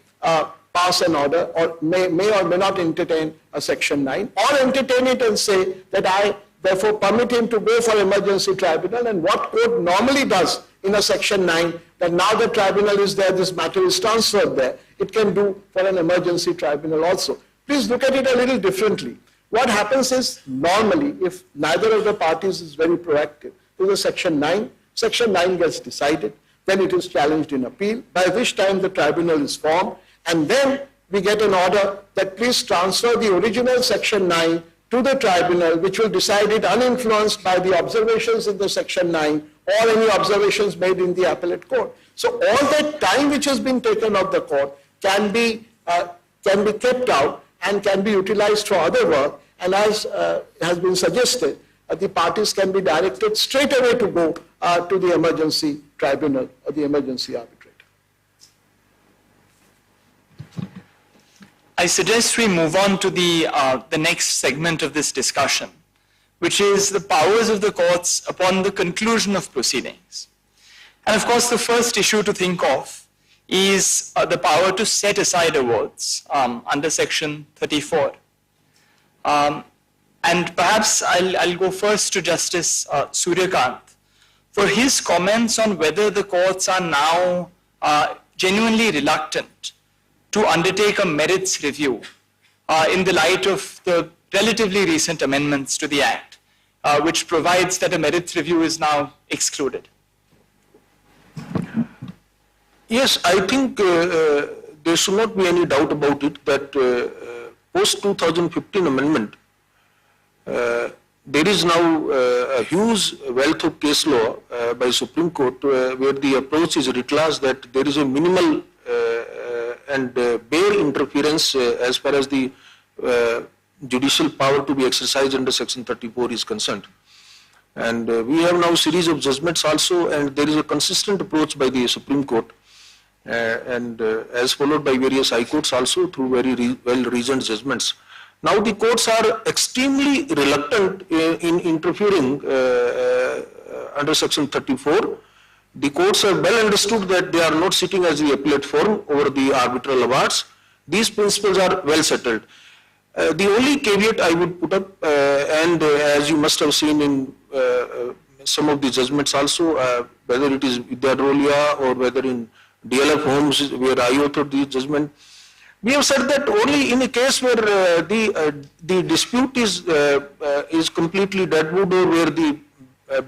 pass an order, or may or may not entertain a Section 9, or entertain it and say that I therefore permit him to go for emergency tribunal, and what court normally does in a Section 9, that now the tribunal is there, this matter is transferred there, it can do for an emergency tribunal also. Please look at it a little differently. What happens is, normally, if neither of the parties is very proactive, there's a Section 9, Section 9 gets decided, then it is challenged in appeal, by which time the tribunal is formed, and then we get an order that please transfer the original Section 9 to the tribunal, which will decide it uninfluenced by the observations in the Section 9 or any observations made in the appellate court. So all that time which has been taken of the court can be kept out and can be utilized for other work, and as has been suggested, the parties can be directed straight away to go to the emergency tribunal or the emergency arbitrator. I suggest we move on to the next segment of this discussion, which is the powers of the courts upon the conclusion of proceedings. And of course, the first issue to think of is the power to set aside awards under Section 34. And perhaps I'll go first to Justice Surya for his comments on whether the courts are now genuinely reluctant to undertake a merits review in the light of the relatively recent amendments to the Act, which provides that a merits review is now excluded. Yes, I think there should not be any doubt about it that post-2015 amendment, there is now a huge wealth of case law by Supreme Court where the approach is writ large that there is a minimal and bare interference as far as the judicial power to be exercised under Section 34 is concerned. And we have now a series of judgments also, and there is a consistent approach by the Supreme Court and as followed by various high courts also through very well-reasoned judgments. Now the courts are extremely reluctant in interfering under Section 34. The courts have well understood that they are not sitting as the appellate forum over the arbitral awards. These principles are well settled. The only caveat I would put up, and as you must have seen in some of the judgments also, whether it is Vidyarolia or whether in DLF Homes where I authored the judgment, we have said that only in a case where the dispute is completely deadwood or where the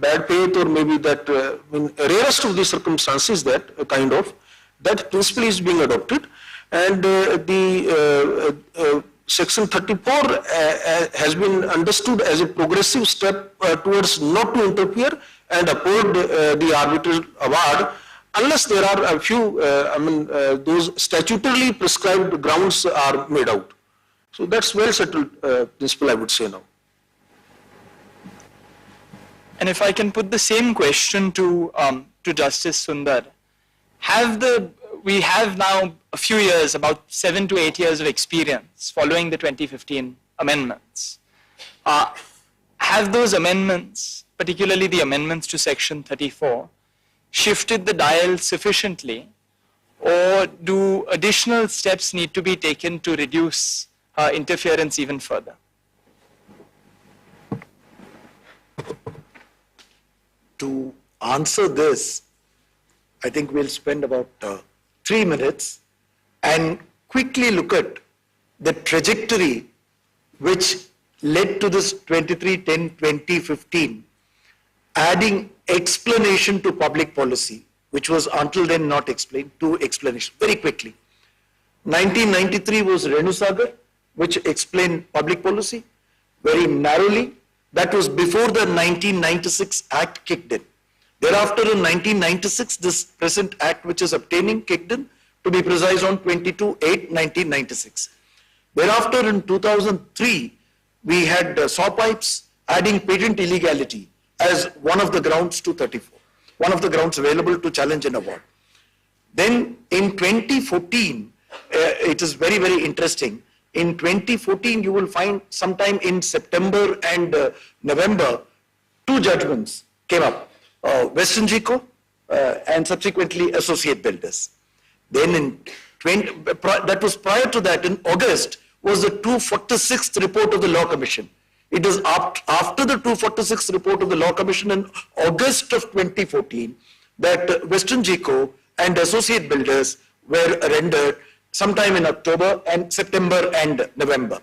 bad faith or maybe that in rarest of the circumstances that kind of that principle is being adopted, and the Section 34 has been understood as a progressive step towards not to interfere and uphold the arbitral award unless there are a few, those statutorily prescribed grounds are made out. So that's well settled principle, I would say now. And if I can put the same question to Justice Sundar, we have now a few years, about 7 to 8 years of experience following the 2015 amendments. Have those amendments, particularly the amendments to Section 34, shifted the dial sufficiently, or do additional steps need to be taken to reduce interference even further? To answer this, I think we'll spend about 3 minutes and quickly look at the trajectory which led to this 23-10-2015, adding explanation to public policy, which was until then not explained, to explanation very quickly. 1993 was Renusagar, which explained public policy very narrowly. That was before the 1996 Act kicked in. Thereafter in 1996, this present Act which is obtaining kicked in, to be precise on 22/8/1996. Thereafter in 2003, we had saw pipes adding patent illegality as one of the grounds to 34, one of the grounds available to challenge an award. Then in 2014, it is very, very interesting. In 2014, you will find sometime in September and November, 2 judgments came up, Western Geco and subsequently Associate Builders. Then in that was prior to that, in August, was the 246th report of the Law Commission. It is after the 246th report of the Law Commission in August of 2014 that Western Geco and Associate Builders were rendered sometime in October and September and November.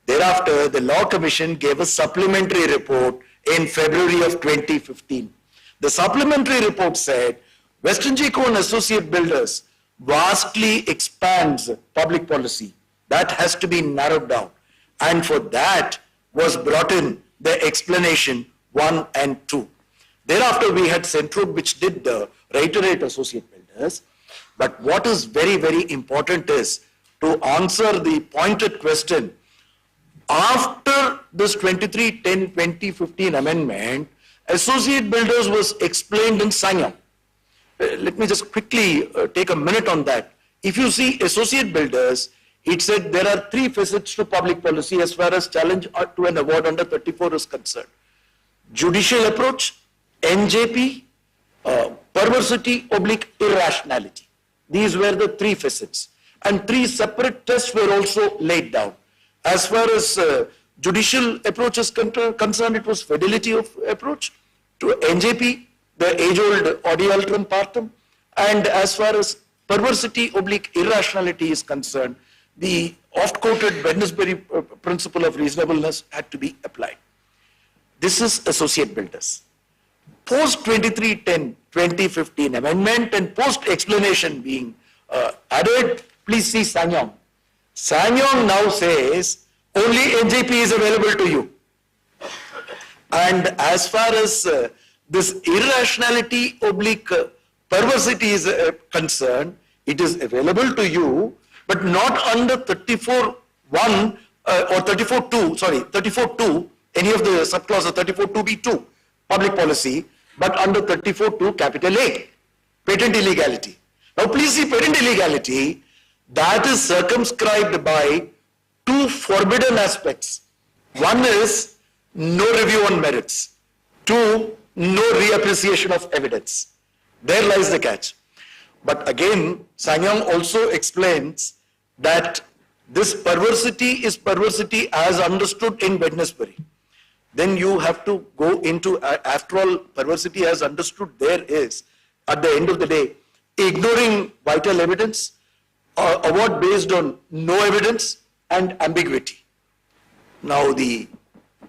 Thereafter, the Law Commission gave a supplementary report in February of 2015. The supplementary report said, Western Geco and Associate Builders vastly expands public policy. That has to be narrowed down. And for that was brought in the explanation 1 and 2. Thereafter, we had Centroid, which did reiterate Associate Builders. But what is very, very important is to answer the pointed question. After this 23-10-2015 amendment, Associate Builders was explained in Sanyam. Let me just quickly take a minute on that. If you see Associate Builders, it said there are three facets to public policy as far as challenge to an award under 34 is concerned. Judicial approach, NJP, perversity / irrationality. These were the three facets. And three separate tests were also laid down. As far as judicial approach is concerned, it was fidelity of approach. To NJP, the age-old Auditorium partum. And as far as perversity / irrationality is concerned, the oft-quoted Wednesbury principle of reasonableness had to be applied. This is associate builders. Post 2310-2015 amendment and post explanation being added, please see Sanyong. Sanyong now says only NJP is available to you. And as far as this irrationality / perversity is concerned, it is available to you, but not under 34.1 or 34.2, any of the subclauses, 34.2b2, public policy, but under 34.2 capital A, patent illegality. Now please see patent illegality, that is circumscribed by two forbidden aspects. One is no review on merits. Two, no reappreciation of evidence. There lies the catch. But again, Sanyong also explains that this perversity is perversity as understood in Wednesbury. Then you have to go into, after all, perversity as understood there is, at the end of the day, ignoring vital evidence, award based on no evidence and ambiguity. Now the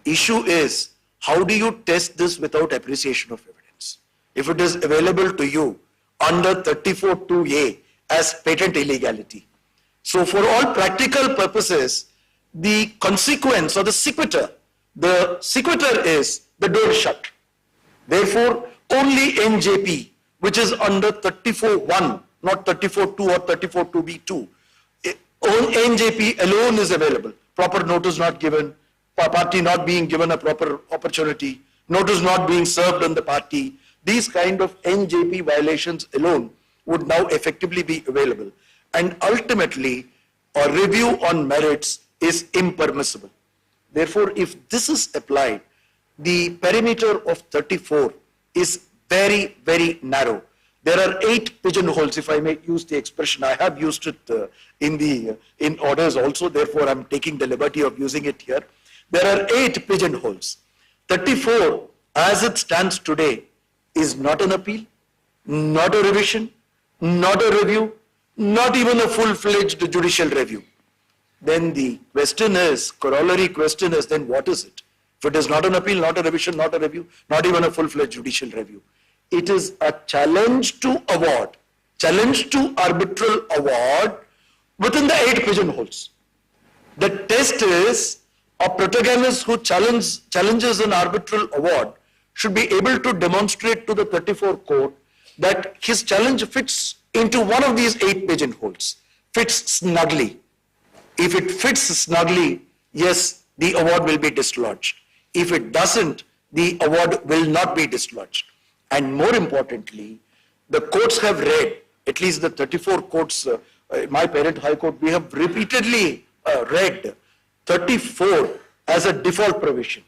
issue is, how do you test this without appreciation of evidence? If it is available to you under 34.2a as patent illegality. So for all practical purposes, the consequence or the sequitur is the door shut. Therefore, only NJP, which is under 34.1, not 34.2 or 34.2b2, NJP alone is available. Proper notice not given, party not being given a proper opportunity, notice not being served on the party. These kind of NJP violations alone would now effectively be available. And ultimately, a review on merits is impermissible. Therefore, if this is applied, the perimeter of 34 is very, very narrow. There are 8 pigeonholes, if I may use the expression. I have used it in orders also, therefore I'm taking the liberty of using it here. There are 8 pigeonholes. 34, as it stands today, is not an appeal, not a revision, not a review, not even a full-fledged judicial review. Then the question is, corollary question is, then what is it? If it is not an appeal, not a revision, not a review, not even a full-fledged judicial review, it is a challenge to award, challenge to arbitral award within the 8 pigeonholes. The test is a protagonist who challenges an arbitral award should be able to demonstrate to the 34 court that his challenge fits into one of these 8 pigeonholes, fits snugly. If it fits snugly, yes, the award will be dislodged. If it doesn't, the award will not be dislodged. And more importantly, the courts have read, at least the 34 courts, my parent High Court, we have repeatedly read 34 as a default provision.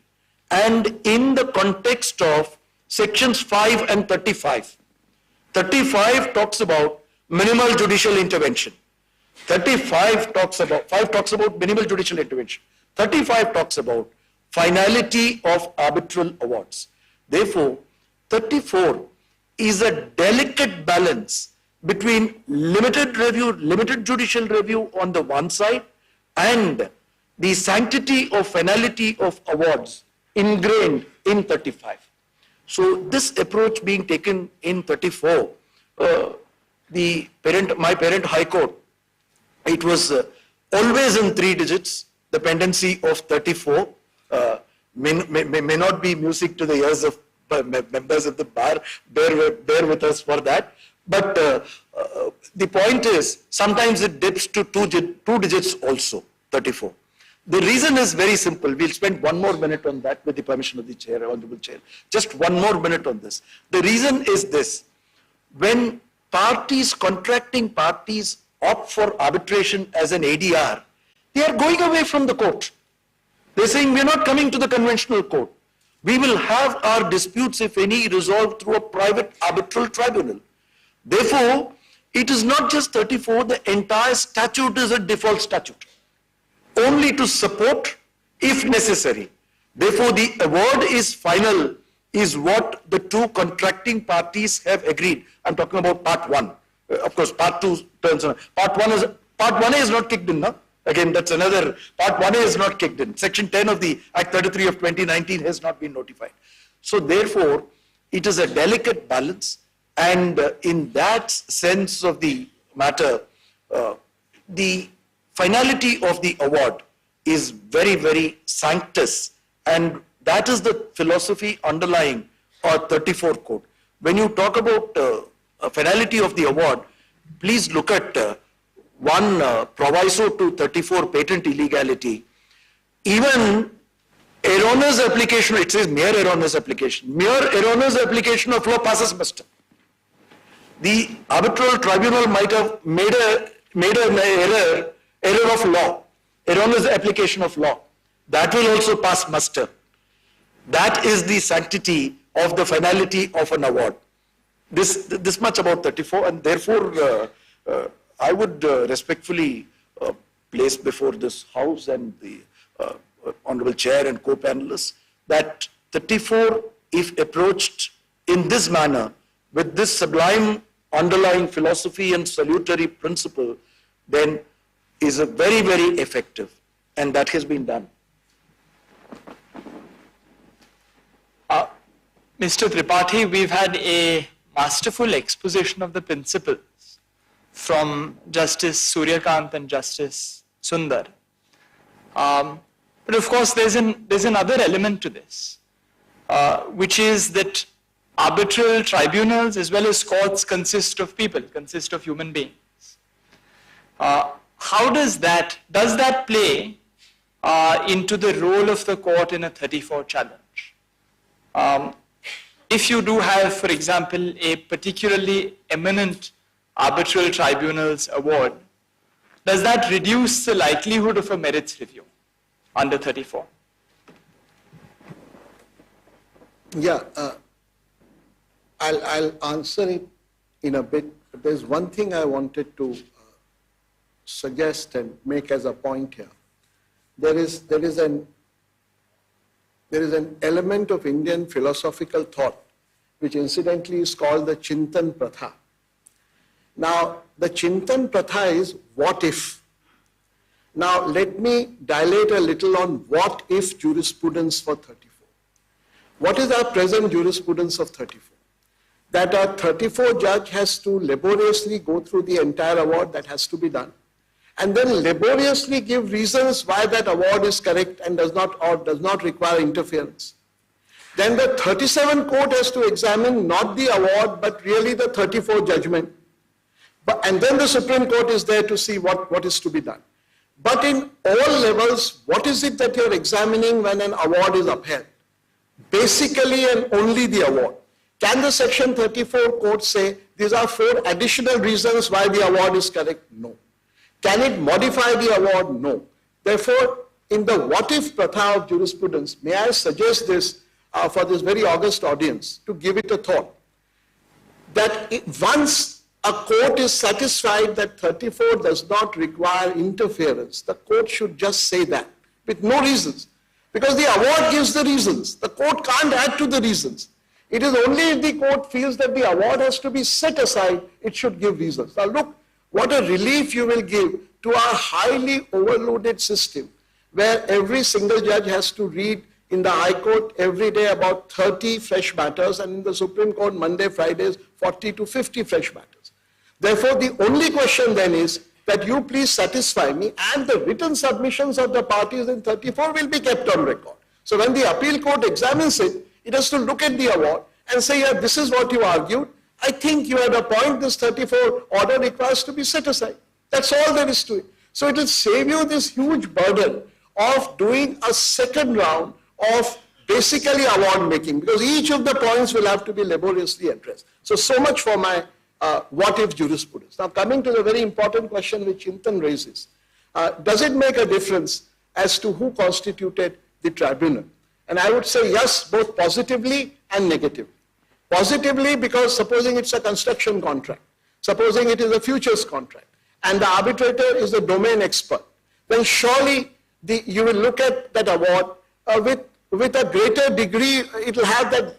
And in the context of sections 5 and 35, 35 talks about minimal judicial intervention. 5 talks about minimal judicial intervention. 35 talks about finality of arbitral awards. Therefore, 34 is a delicate balance between limited review, limited judicial review on the one side and the sanctity of finality of awards ingrained in 35. So this approach being taken in 34, my parent High Court, it was always in 3 digits, the pendency of 34, may not be music to the ears of members of the bar, bear with us for that. But the point is, sometimes it dips to 2 digits also, 34. The reason is very simple. We'll spend 1 more minute on that with the permission of the chair, Honorable Chair. Just 1 more minute on this. The reason is this. When parties, contracting parties opt for arbitration as an ADR, they are going away from the court. They're saying we're not coming to the conventional court. We will have our disputes, if any, resolved through a private arbitral tribunal. Therefore, it is not just 34, the entire statute is a default statute, only to support if necessary. Therefore, the award is final, is what the two contracting parties have agreed. I'm talking about part one. Of course, part two turns on. Part 1A is not kicked in now. Again, that's another, part 1A is not kicked in. Section 10 of the Act 33 of 2019 has not been notified. So therefore, it is a delicate balance, and in that sense of the matter, the finality of the award is very, very sanctus, and that is the philosophy underlying our 34 code. When you talk about finality of the award, please look at one proviso to 34 patent illegality. Even erroneous application, it says mere erroneous application of law passes muster. The arbitral tribunal might have made an error of law, erroneous application of law. That will also pass muster. That is the sanctity of the finality of an award. This much about 34, and therefore I would respectfully place before this House and the Honorable Chair and co-panelists that 34, if approached in this manner, with this sublime underlying philosophy and salutary principle, then is a very, very effective, and that has been done. Mr. Tripathi, we've had a masterful exposition of the principles from Justice Surya Kant and Justice Sundar. But of course, there's another element to this, which is that arbitral tribunals as well as courts consist of people, consist of human beings. How does that play into the role of the court in a 34 challenge? If you do have, for example, a particularly eminent arbitral tribunal's award, does that reduce the likelihood of a merits review under 34? Yeah, I'll answer it in a bit, but there's one thing I wanted to suggest and make as a point here. There is an element of Indian philosophical thought, which incidentally is called the Chintan Pratha. Now, the Chintan Pratha is what if. Now, let me dilate a little on what if jurisprudence for 34. What is our present jurisprudence of 34? That a 34 judge has to laboriously go through the entire award, that has to be done, and then laboriously give reasons why that award is correct and does not require interference. Then the 37 court has to examine not the award, but really the 34 judgment. And then the Supreme Court is there to see what is to be done. But in all levels, what is it that you're examining when an award is upheld? Basically and only the award. Can the Section 34 court say, these are 4 additional reasons why the award is correct? No. Can it modify the award? No. Therefore, in the what if pratha of jurisprudence, may I suggest this for this very august audience, to give it a thought, that once a court is satisfied that 34 does not require interference, the court should just say that with no reasons, because the award gives the reasons. The court can't add to the reasons. It is only if the court feels that the award has to be set aside, it should give reasons. Now look, what a relief you will give to our highly overloaded system, where every single judge has to read in the High Court every day about 30 fresh matters, and in the Supreme Court Monday, Fridays, 40 to 50 fresh matters. Therefore, the only question then is that you please satisfy me, and the written submissions of the parties in 34 will be kept on record. So when the appeal court examines it, it has to look at the award and say, yeah, this is what you argued. I think you had a point, this 34 order requires to be set aside. That's all there is to it. So it will save you this huge burden of doing a second round of basically award making, because each of the points will have to be laboriously addressed. So much for my what if jurisprudence. Now coming to the very important question which Chintan raises, does it make a difference as to who constituted the tribunal? And I would say yes, both positively and negatively. Positively because supposing it's a construction contract, supposing it is a futures contract, and the arbitrator is a domain expert, then surely you will look at that award with a greater degree, it will have that,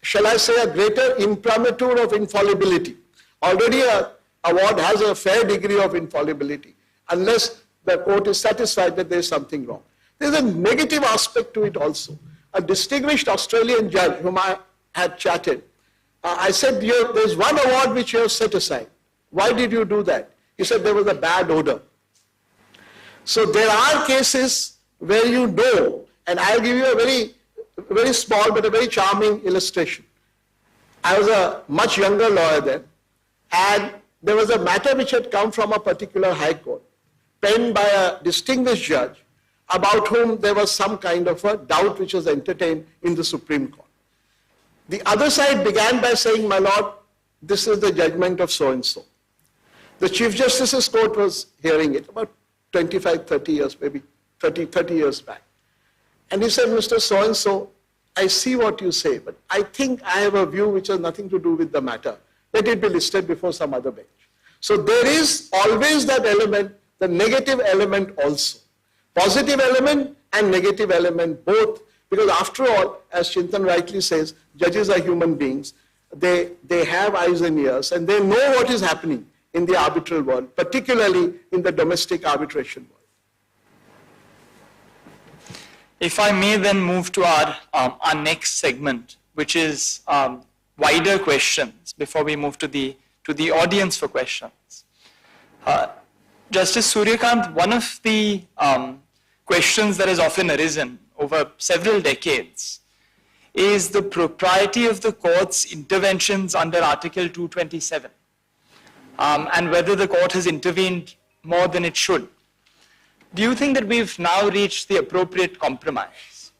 shall I say, a greater imprimatur of infallibility. Already an award has a fair degree of infallibility, unless the court is satisfied that there is something wrong. There is a negative aspect to it also. A distinguished Australian judge whom I had chatted, I said, there is one award which you have set aside. Why did you do that? He said there was a bad odor. So there are cases where you know, and I'll give you a very small but a very charming illustration. I was a much younger lawyer then, and there was a matter which had come from a particular high court, penned by a distinguished judge, about whom there was some kind of a doubt which was entertained in the Supreme Court. The other side began by saying, my lord, this is the judgment of so-and-so. The Chief Justice's court was hearing it about 25, 30 years, maybe 30 years back. And he said, Mr. So-and-so, I see what you say, but I think I have a view which has nothing to do with the matter. Let it be listed before some other bench. So there is always that element, the negative element also. Positive element and negative element both, because after all, as Chintan rightly says, judges are human beings. They have eyes and ears, and they know what is happening in the arbitral world, particularly in the domestic arbitration world. If I may then move to our next segment, which is wider questions, before we move to the audience for questions. Justice Suryakant, one of the questions that has often arisen over several decades is the propriety of the court's interventions under Article 227, and whether the court has intervened more than it should. Do you think that we've now reached the appropriate compromise?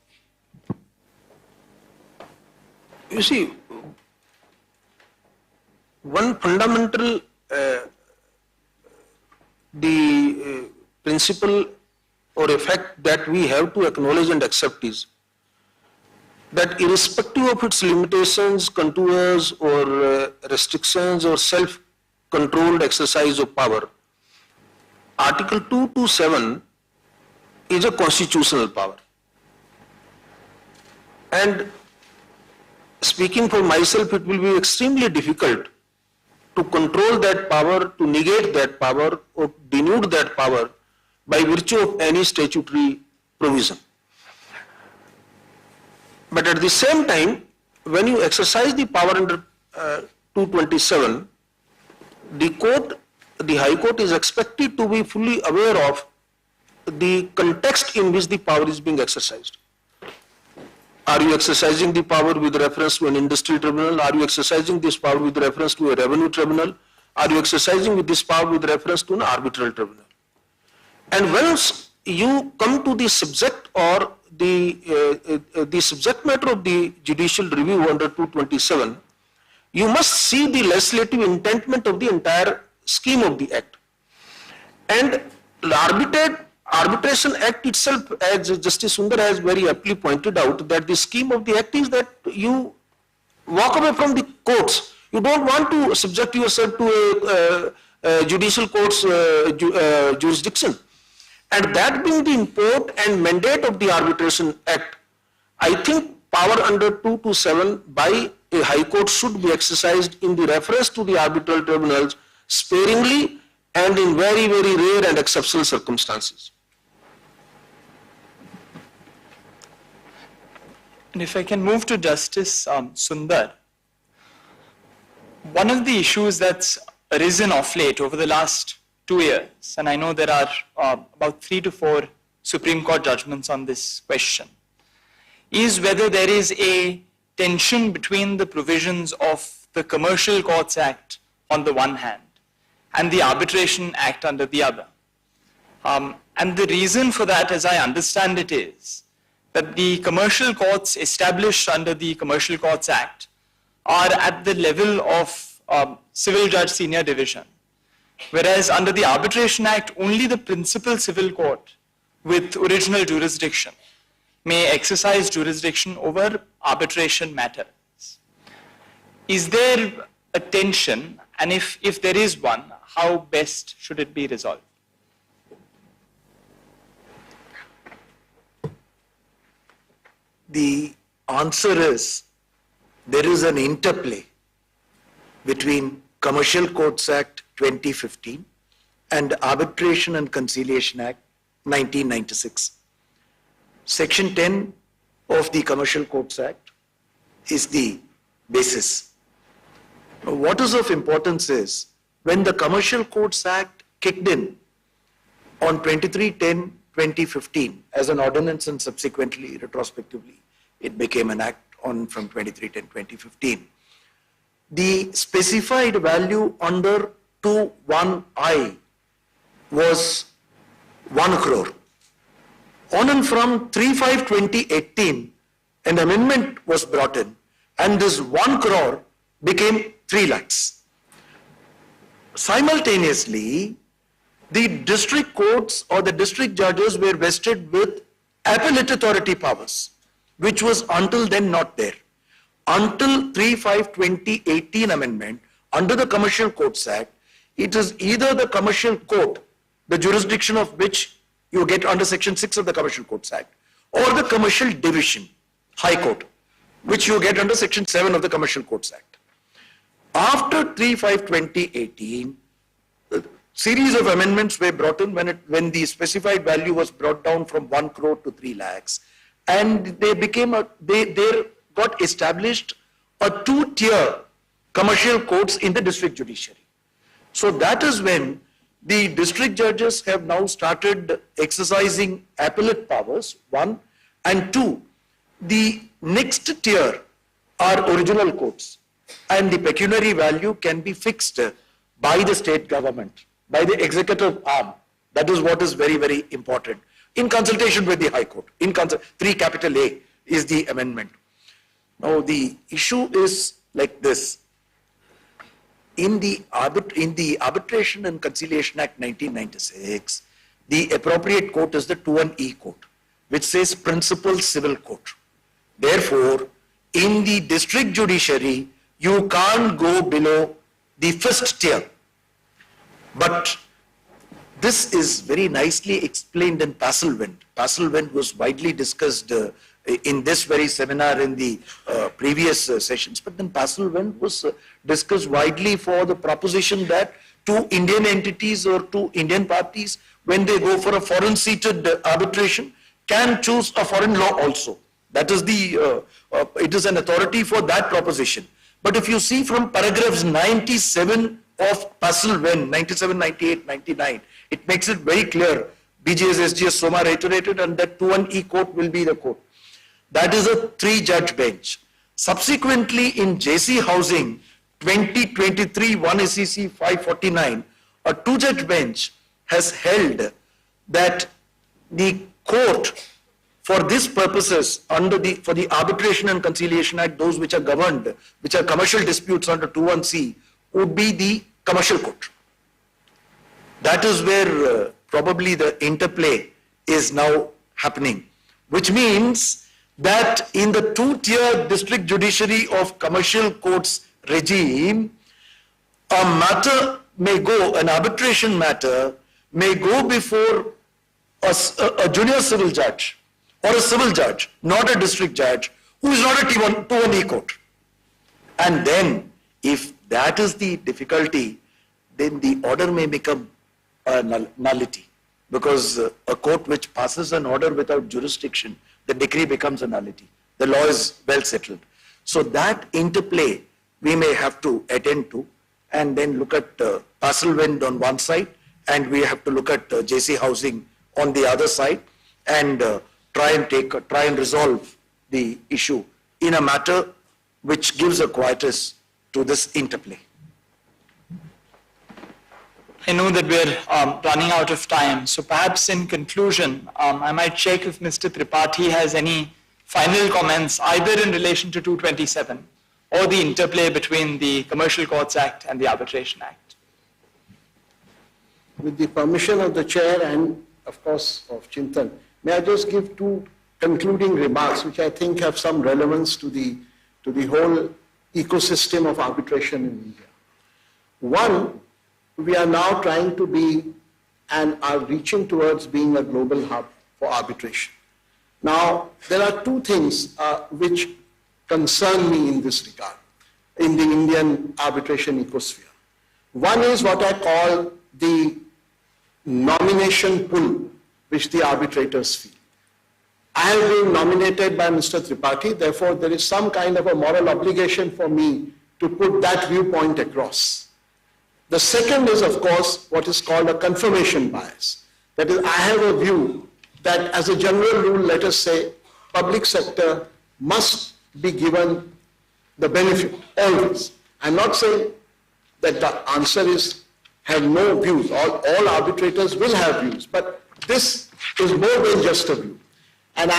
You see, one fundamental principle or a fact that we have to acknowledge and accept is that irrespective of its limitations, contours or restrictions or self-controlled exercise of power, Article 227 is a constitutional power. And speaking for myself, it will be extremely difficult to control that power, to negate that power, or denude that power by virtue of any statutory provision. But at the same time, when you exercise the power under 227, the High Court is expected to be fully aware of the context in which the power is being exercised. Are you exercising the power with reference to an industrial tribunal? Are you exercising this power with reference to a revenue tribunal? Are you exercising this power with reference to an arbitral tribunal? And once you come to the subject or the subject matter of the judicial review under 227, you must see the legislative intentment of the entire scheme of the Act. And the Arbitration Act itself, as Justice Sundar has very aptly pointed out, that the scheme of the Act is that you walk away from the courts. You don't want to subject yourself to a judicial court's jurisdiction. And that being the import and mandate of the Arbitration Act, I think power under 227 by a High Court should be exercised in the reference to the arbitral tribunals sparingly and in very, very rare and exceptional circumstances. And if I can move to Justice Sundar, one of the issues that's arisen of late over the last 2 years, and I know there are about 3 to 4 Supreme Court judgments on this question, is whether there is a tension between the provisions of the Commercial Courts Act on the one hand and the Arbitration Act under the other. And the reason for that, as I understand it, is that the commercial courts established under the Commercial Courts Act are at the level of civil judge senior division, whereas under the Arbitration Act, only the principal civil court with original jurisdiction may exercise jurisdiction over arbitration matters. Is there a tension, and if there is one, how best should it be resolved? The answer is there is an interplay between Commercial Courts Act 2015 and Arbitration and Conciliation Act 1996. Section 10 of the Commercial Courts Act is the basis. What is of importance is when the Commercial Courts Act kicked in on 23/10/2015 as an ordinance and subsequently retrospectively it became an act on from 23/10/2015. The specified value under 2(1)(I) was 1 crore. On and from 3/5/2018, an amendment was brought in and this 1 crore became 3 lakhs. Simultaneously, the district courts or the district judges were vested with appellate authority powers, which was until then not there. Until 3/5/2018 amendment, under the Commercial Courts Act, it is either the commercial court, the jurisdiction of which you get under Section 6 of the Commercial Courts Act, or the commercial division, High Court, which you get under Section 7 of the Commercial Courts Act. After 3/5/2018, a series of amendments were brought in when the specified value was brought down from 1 crore to 3 lakhs, and they got established a 2-tier commercial courts in the district judiciary. So that is when the district judges have now started exercising appellate powers, 1, and 2, the next tier are original courts, and the pecuniary value can be fixed by the state government, by the executive arm. That is what is very, very important. In consultation with the High Court, 3(A) is the amendment. Now the issue is like this. In the Arbitration and Conciliation Act 1996, the appropriate court is the 2(1)(E) court, which says principal civil court. Therefore, in the district judiciary, you can't go below the 1st tier. But this is very nicely explained in Passelwind. Passelwind was widely discussed in this very seminar in the previous sessions. But then Passelwind was discussed widely for the proposition that 2 Indian entities or 2 Indian parties, when they go for a foreign seated arbitration, can choose a foreign law also. That is it is an authority for that proposition. But if you see from paragraphs 97 of Passelwind, 97, 98, 99, it makes it very clear. BGS, SGS, SOMA reiterated, and that 2(1)(E) court will be the court. That is a 3-judge bench. Subsequently, in JC Housing 2023 1 SEC 549, a 2-judge bench has held that the court for these purposes for the Arbitration and Conciliation Act, those which are governed, which are commercial disputes under 2(1)(C, would be the commercial court. That is where probably the interplay is now happening, which means that in the 2-tier district judiciary of commercial courts regime, a matter may go, an arbitration matter may go before a junior civil judge or a civil judge, not a district judge, who is not a 2(1)(E) court. And then, if that is the difficulty, then the order may become a nullity, because a court which passes an order without jurisdiction, the decree becomes a nullity. The law is well settled. So that interplay we may have to attend to, and then look at Passelwind on one side, and we have to look at JC Housing on the other side, and try and resolve the issue in a matter which gives a quietus to this interplay. I know that we're running out of time, so perhaps in conclusion, I might check if Mr. Tripathi has any final comments, either in relation to 227 or the interplay between the Commercial Courts Act and the Arbitration Act. With the permission of the chair and, of course, of Chintan, may I just give two concluding remarks which I think have some relevance to the whole ecosystem of arbitration in India. One, we are now trying to be and are reaching towards being a global hub for arbitration. Now, there are two things which concern me in this regard, in the Indian arbitration ecosphere. One is what I call the nomination pull which the arbitrators feel. I have been nominated by Mr. Tripathi, therefore there is some kind of a moral obligation for me to put that viewpoint across. The second is, of course, what is called a confirmation bias. That is, I have a view that as a general rule, let us say, public sector must be given the benefit, always. I'm not saying that the answer is have no views. All arbitrators will have views, but this is more than just a view. And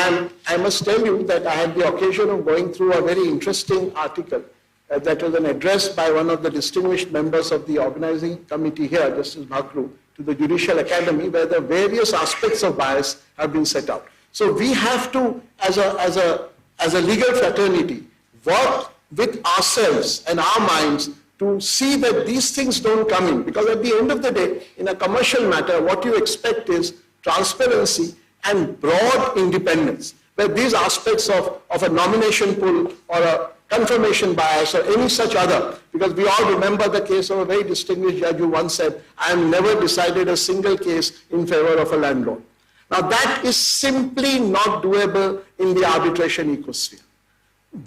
I must tell you that I had the occasion of going through a very interesting article that was an address by one of the distinguished members of the organizing committee here, Justice Bhakru, to the Judicial Academy, where the various aspects of bias have been set out. So we have to, as a legal fraternity, work with ourselves and our minds to see that these things don't come in. Because at the end of the day, in a commercial matter, what you expect is transparency and broad independence, where these aspects of a nomination pull or a confirmation bias or any such other, because we all remember the case of a very distinguished judge who once said, I have never decided a single case in favor of a landlord. Now that is simply not doable in the arbitration ecosphere,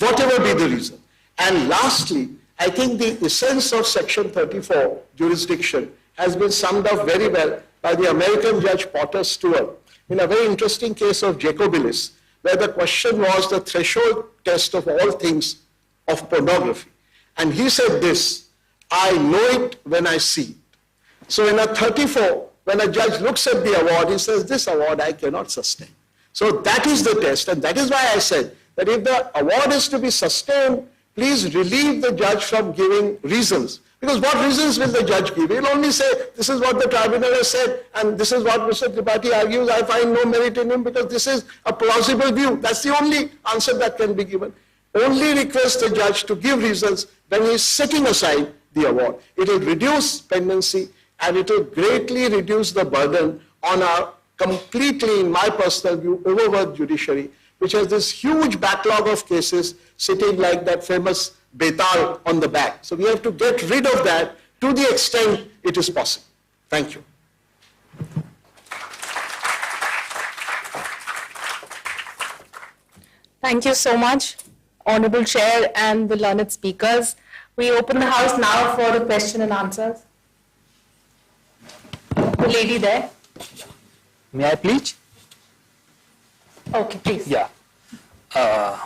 whatever be the reason. And lastly, I think the essence of Section 34 jurisdiction has been summed up very well by the American judge Potter Stewart in a very interesting case of Jacobilis, where the question was the threshold test of all things of pornography. And he said this, I know it when I see it. So in a 34, when a judge looks at the award, he says, this award I cannot sustain. So that is the test, and that is why I said that if the award is to be sustained, please relieve the judge from giving reasons. Because what reasons will the judge give? He'll only say, this is what the tribunal has said, and this is what Mr. Tripathi argues, I find no merit in him because this is a plausible view. That's the only answer that can be given. Only request the judge to give reasons when he is setting aside the award. It will reduce pendency and it will greatly reduce the burden on our completely, in my personal view, overworked judiciary, which has this huge backlog of cases sitting like that famous betal on the back. So we have to get rid of that to the extent it is possible. Thank you. Thank you so much, Honorable Chair and the learned speakers. We open the House now for the question and answers. The lady there. May I please? Okay, please. Yeah.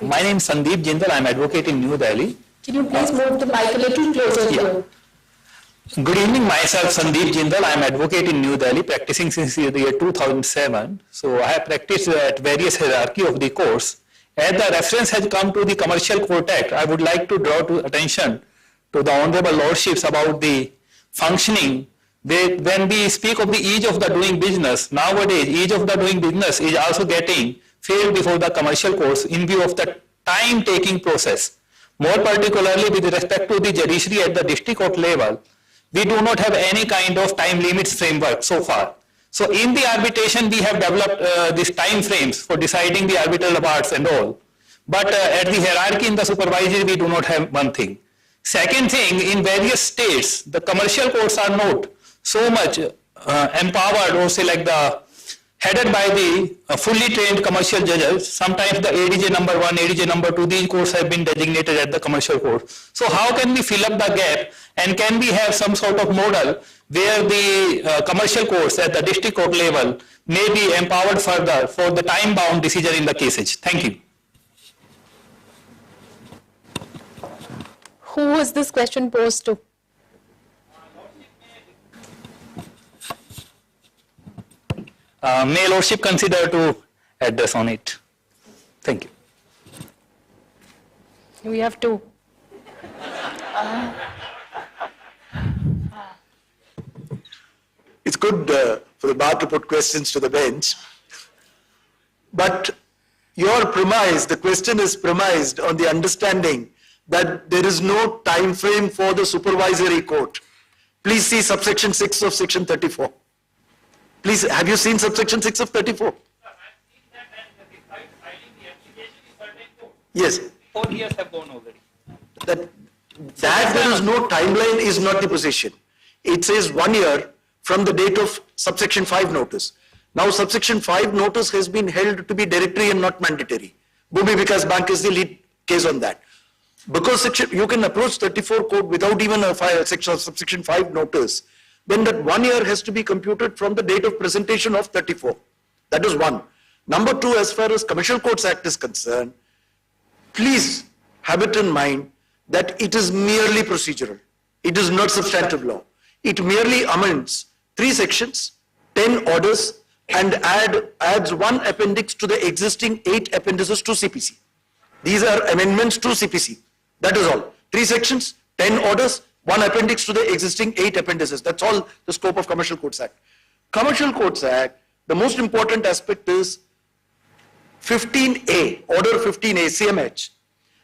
My name is Sandeep Jindal. I am advocate in New Delhi. Can you please move the mic a little closer to you? Good evening. Myself Sandeep Jindal. I am advocate in New Delhi, practicing since the year 2007. So I have practiced at various hierarchy of the courts. As the reference has come to the Commercial Court Act, I would like to draw to attention to the Honorable Lordships about the functioning. When we speak of the ease of the doing business, nowadays ease of the doing business is also getting failed before the commercial courts in view of the time-taking process. More particularly with respect to the judiciary at the district court level, we do not have any kind of time limits framework so far. So in the arbitration, we have developed these time frames for deciding the arbitral awards and all. But at the hierarchy in the supervisory, we do not have one thing. Second thing, in various states, the commercial courts are not so much empowered or say like the headed by the fully trained commercial judges. Sometimes the ADJ number 1, ADJ number 2, these courts have been designated at the commercial court. So how can we fill up the gap, and can we have some sort of model where the commercial courts at the district court level may be empowered further for the time-bound decision in the cases? Thank you. Who is this question posed to? May Lordship consider to address on it. Thank you. We have to It's good for the bar to put questions to the bench. But your premise, the question is premised on the understanding that there is no time frame for the supervisory court. Please see subsection 6 of section 34. Please, have you seen subsection 6 of 34? Yes. 4 years have gone already. That there is no timeline is not the position. It says 1 year from the date of subsection 5 notice. Now subsection 5 notice has been held to be directory and not mandatory. Booby Vikas Bank is the lead case on that. Because you can approach 34 code without even a subsection 5 notice, then that 1 year has to be computed from the date of presentation of 34. That is one. Number two, as far as Commercial Courts Act is concerned, please have it in mind that it is merely procedural. It is not substantive law. It merely amends 3 sections, 10 orders, and adds 1 appendix to the existing 8 appendices to CPC. These are amendments to CPC. That is all. 3 sections, 10 orders, 1 appendix to the existing 8 appendices. That's all the scope of Commercial Courts Act. Commercial Courts Act, the most important aspect is 15A, Order 15A, CMH.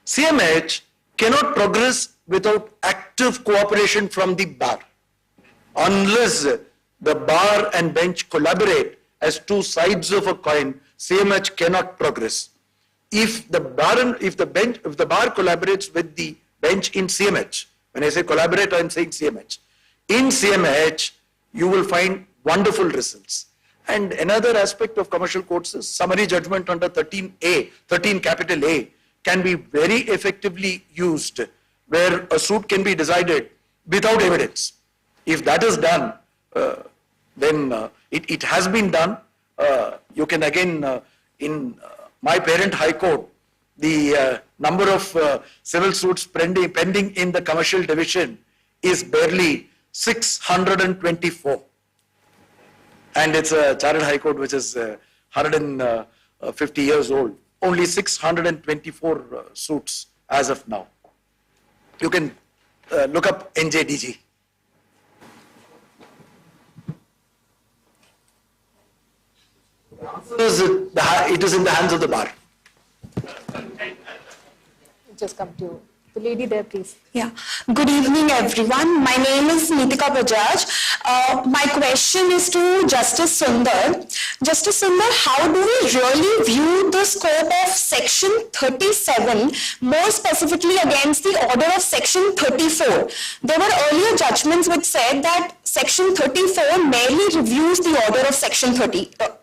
CMH cannot progress without active cooperation from the bar. Unless the bar and bench collaborate as 2 sides of a coin, CMH cannot progress. If the bar collaborates with the bench in CMH, when I say collaborate, I am saying CMH. In CMH, you will find wonderful results. And another aspect of commercial courts is summary judgment under 13A, 13 capital A, can be very effectively used, where a suit can be decided without evidence. If that is done, then it has been done. You can again, in my parent High Court, the number of civil suits pending in the commercial division is barely 624. And it's a chartered High Court which is 150 years old. Only 624 suits as of now. You can look up NJDG. It is in the hands of the bar. Just come to the lady there, please. Yeah. Good evening, everyone. My name is Nitika Bajaj. My question is to Justice Sundar. Justice Sundar, how do we really view the scope of Section 37, more specifically against the order of Section 34? There were earlier judgments which said that Section 34 merely reviews the order of Section 37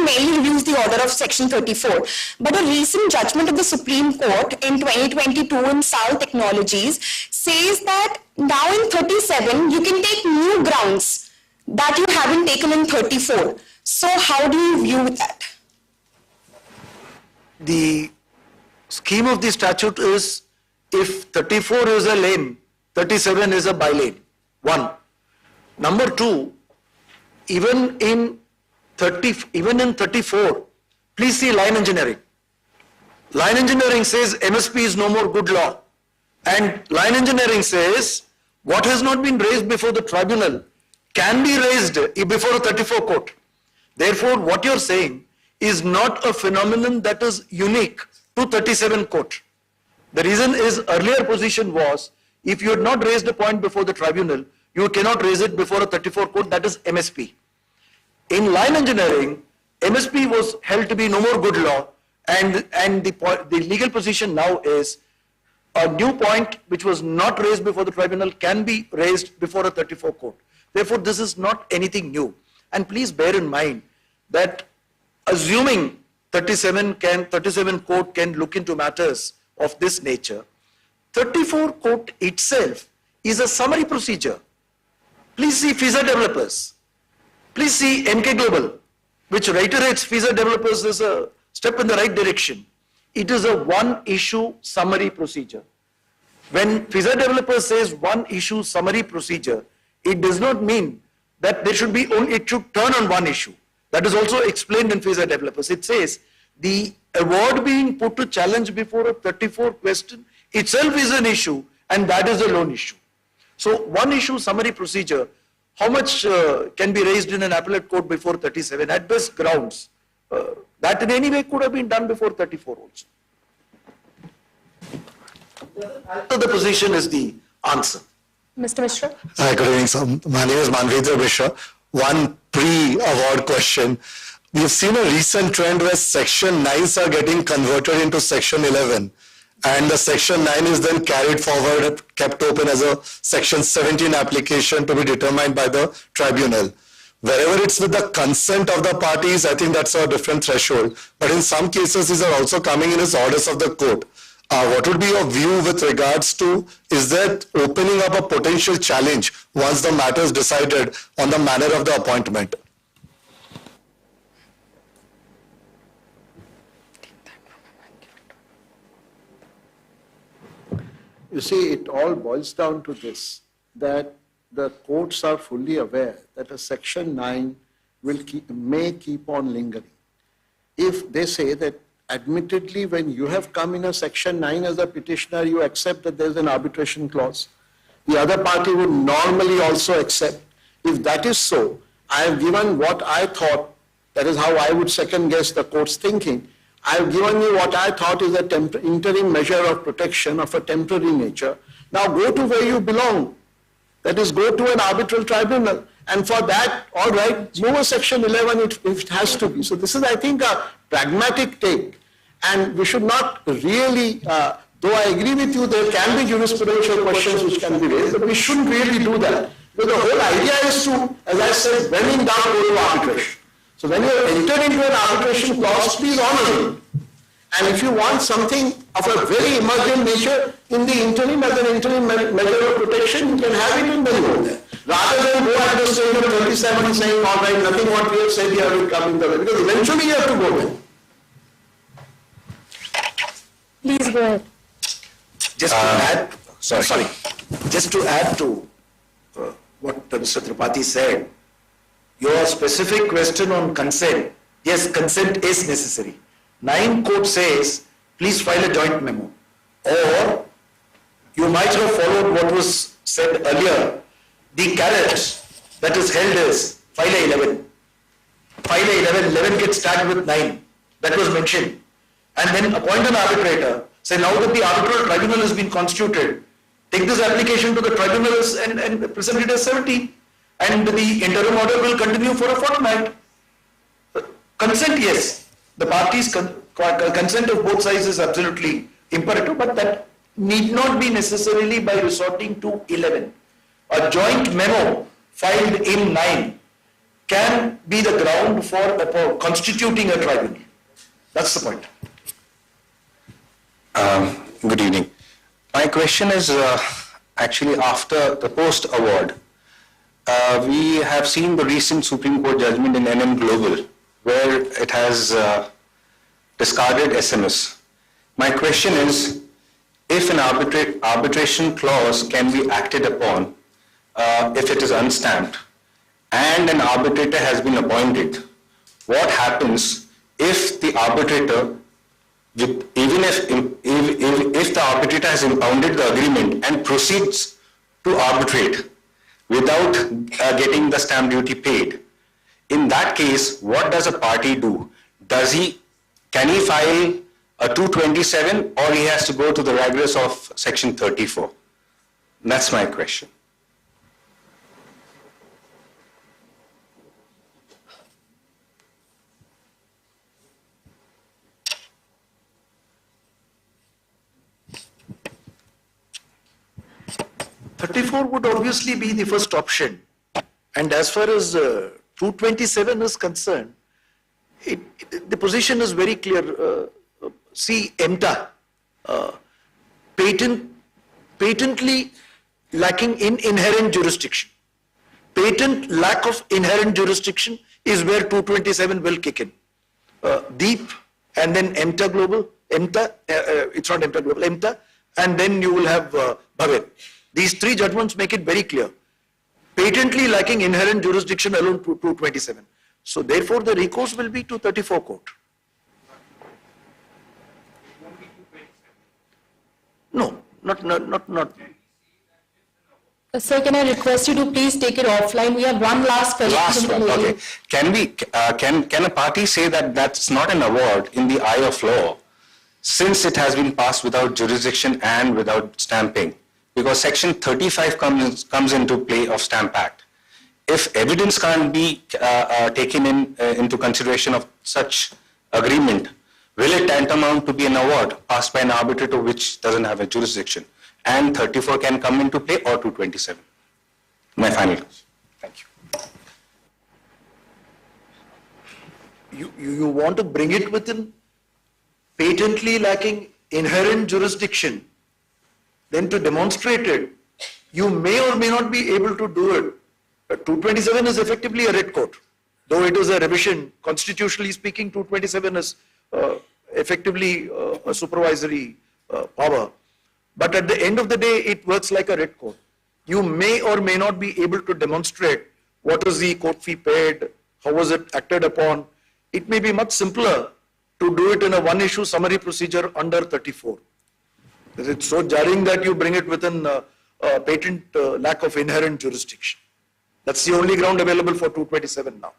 mainly reviews the order of Section 34. But a recent judgment of the Supreme Court in 2022 in Sal Technologies says that now in 37, you can take new grounds that you haven't taken in 34. So how do you view that? The scheme of the statute is, if 34 is a lane, 37 is a bylane. 1. Number 2, even in 34, please see line engineering. Line engineering says MSP is no more good law. And line engineering says what has not been raised before the tribunal can be raised before a 34 court. Therefore, what you're saying is not a phenomenon that is unique to 37 court. The reason is earlier position was, if you had not raised a point before the tribunal, you cannot raise it before a 34 court, that is MSP. In line engineering, MSP was held to be no more good law, and the legal position now is a new point which was not raised before the tribunal can be raised before a 34 court. Therefore, this is not anything new. And please bear in mind that assuming 37 court can look into matters of this nature, 34 court itself is a summary procedure. Please see FISA developers. Please see NK Global, which reiterates FISA developers as a step in the right direction. It is a one-issue summary procedure. When FISA developer says one-issue summary procedure, it does not mean that there should be only, it should turn on one issue. That is also explained in FISA developers. It says the award being put to challenge before a 34 question itself is an issue, and that is a lone issue. So one issue, summary procedure, how much can be raised in an appellate court before 37? At best grounds. That in any way could have been done before 34 also. So the position is the answer. Mr. Mishra? Hi, good evening. So my name is Manvedra Mishra. One pre-award question. We have seen a recent trend where Section 9s are getting converted into Section 11. And the Section 9 is then carried forward, kept open as a Section 17 application to be determined by the tribunal. Wherever it's with the consent of the parties, I think that's a different threshold. But in some cases, these are also coming in as orders of the court. What would be your view with regards to, is that opening up a potential challenge once the matter is decided on the manner of the appointment? You see, it all boils down to this, that the courts are fully aware that a Section 9 may keep on lingering. If they say that admittedly when you have come in a Section 9 as a petitioner, you accept that there is an arbitration clause. The other party would normally also accept. If that is so, I have given what I thought, that is how I would second guess the court's thinking. I have given you what I thought is an interim measure of protection of a temporary nature. Now go to where you belong. That is, go to an arbitral tribunal. And for that, all right, move a Section 11 if it has to be. So this is, I think, a pragmatic take. And we should not really, though I agree with you, there can be jurisprudential questions which can be raised, but we shouldn't really do that. Because the whole idea is to, as I said, when in doubt, go to arbitration. So when you enter into an arbitration clause, please honor it. And if you want something of a very emergent nature in the interim as an interim measure of protection, you can have it and then go there. Rather than go at the stage of 27 saying, all right, nothing what we have said here will come in the way. Because eventually you have to go there. Please go ahead. Just to add, just to add to what Mr. Tripathi said, your specific question on consent, yes, consent is necessary. 9 court says, please file a joint memo. Or you might have followed what was said earlier. The carrot that is held is file a 11. File a 11, 11 gets tagged with 9. That was mentioned. And then appoint an arbitrator. Say now that the arbitral tribunal has been constituted, take this application to the tribunals and present it as 70. And the interim order will continue for a fortnight. Consent, yes. The parties' consent of both sides is absolutely imperative, but that need not be necessarily by resorting to 11. A joint memo filed in 9 can be the ground for constituting a tribunal. That's the point. Good evening. My question is actually after the post-award. We have seen the recent Supreme Court judgment in NM Global where it has discarded SMS. My question is, if an arbitration clause can be acted upon if it is unstamped and an arbitrator has been appointed, what happens if the arbitrator, even if the arbitrator has impounded the agreement and proceeds to arbitrate without getting the stamp duty paid? In that case, what does a party do? Can he file a 227 or he has to go to the rigorous of Section 34? That's my question. Would obviously be the first option. And as far as 227 is concerned, the position is very clear. See, EMTA, patently lacking in inherent jurisdiction. Patent lack of inherent jurisdiction is where 227 will kick in. Deep, and then EMTA Global, it's not EMTA Global, EMTA, and then you will have Bhavin. These 3 judgments make it very clear. Patently lacking inherent jurisdiction alone to 227. So therefore the recourse will be to 34 court. No, not Sir, can I request you to please take it offline? We have one last question. Last from the one, lady. okay. Can a party say that that's not an award in the eye of law, since it has been passed without jurisdiction and without stamping? Because Section 35 comes into play of Stamp Act. If evidence can't be taken into consideration of such agreement, will it tantamount to be an award passed by an arbitrator which doesn't have a jurisdiction? And 34 can come into play, or 227? My final question. Thank You want to bring it within patently lacking inherent jurisdiction, then to demonstrate it, you may or may not be able to do it. 227 is effectively a writ court. Though it is a revision, constitutionally speaking, 227 is effectively a supervisory power. But at the end of the day, it works like a writ court. You may or may not be able to demonstrate what is the court fee paid, how was it acted upon. It may be much simpler to do it in a one-issue summary procedure under 34. It's so jarring that you bring it within patent lack of inherent jurisdiction. That's the only ground available for 227 now.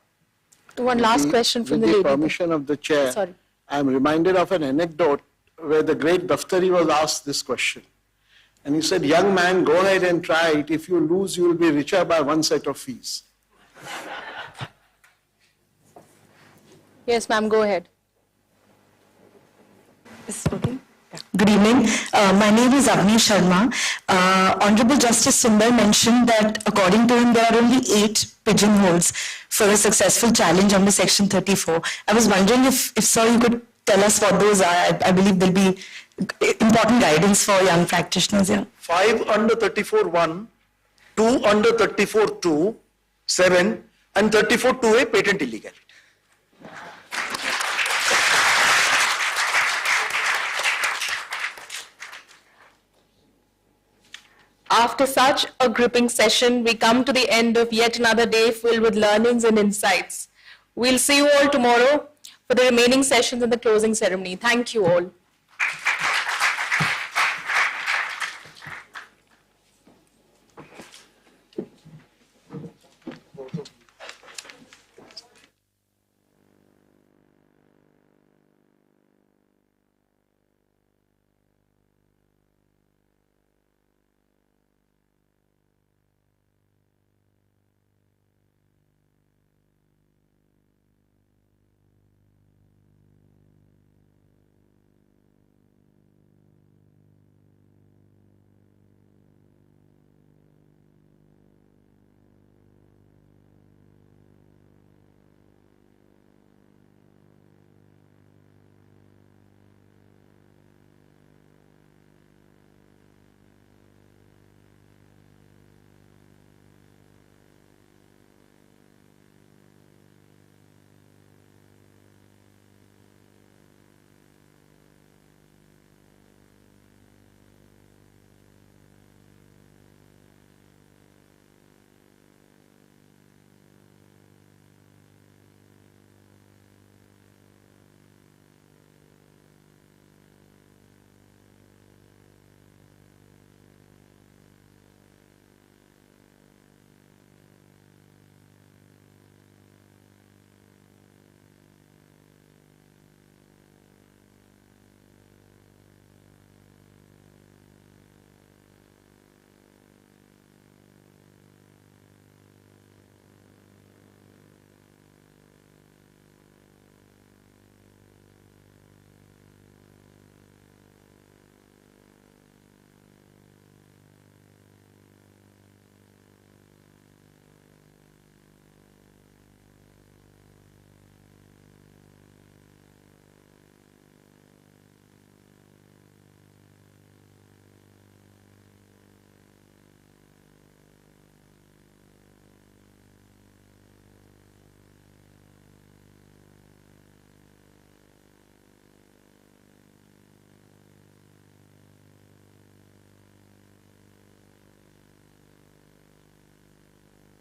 One last question from the lady. With the permission of the chair, Sorry. I'm reminded of an anecdote where the great Daftari was asked this question. And he said, young man, go ahead and try it. If you lose, you will be richer by one set of fees. Yes, ma'am, go ahead. Good evening. My name is Avni Sharma. Honorable Justice Sundar mentioned that according to him, there are only 8 pigeonholes for a successful challenge under Section 34. I was wondering if sir, you could tell us what those are. I believe there'll be important guidance for young practitioners here. 5 under 34(1), 2 under 34(2), 7, and 34(2)(a) patent illegality. After such a gripping session, we come to the end of yet another day filled with learnings and insights. We'll see you all tomorrow for the remaining sessions and the closing ceremony. Thank you all.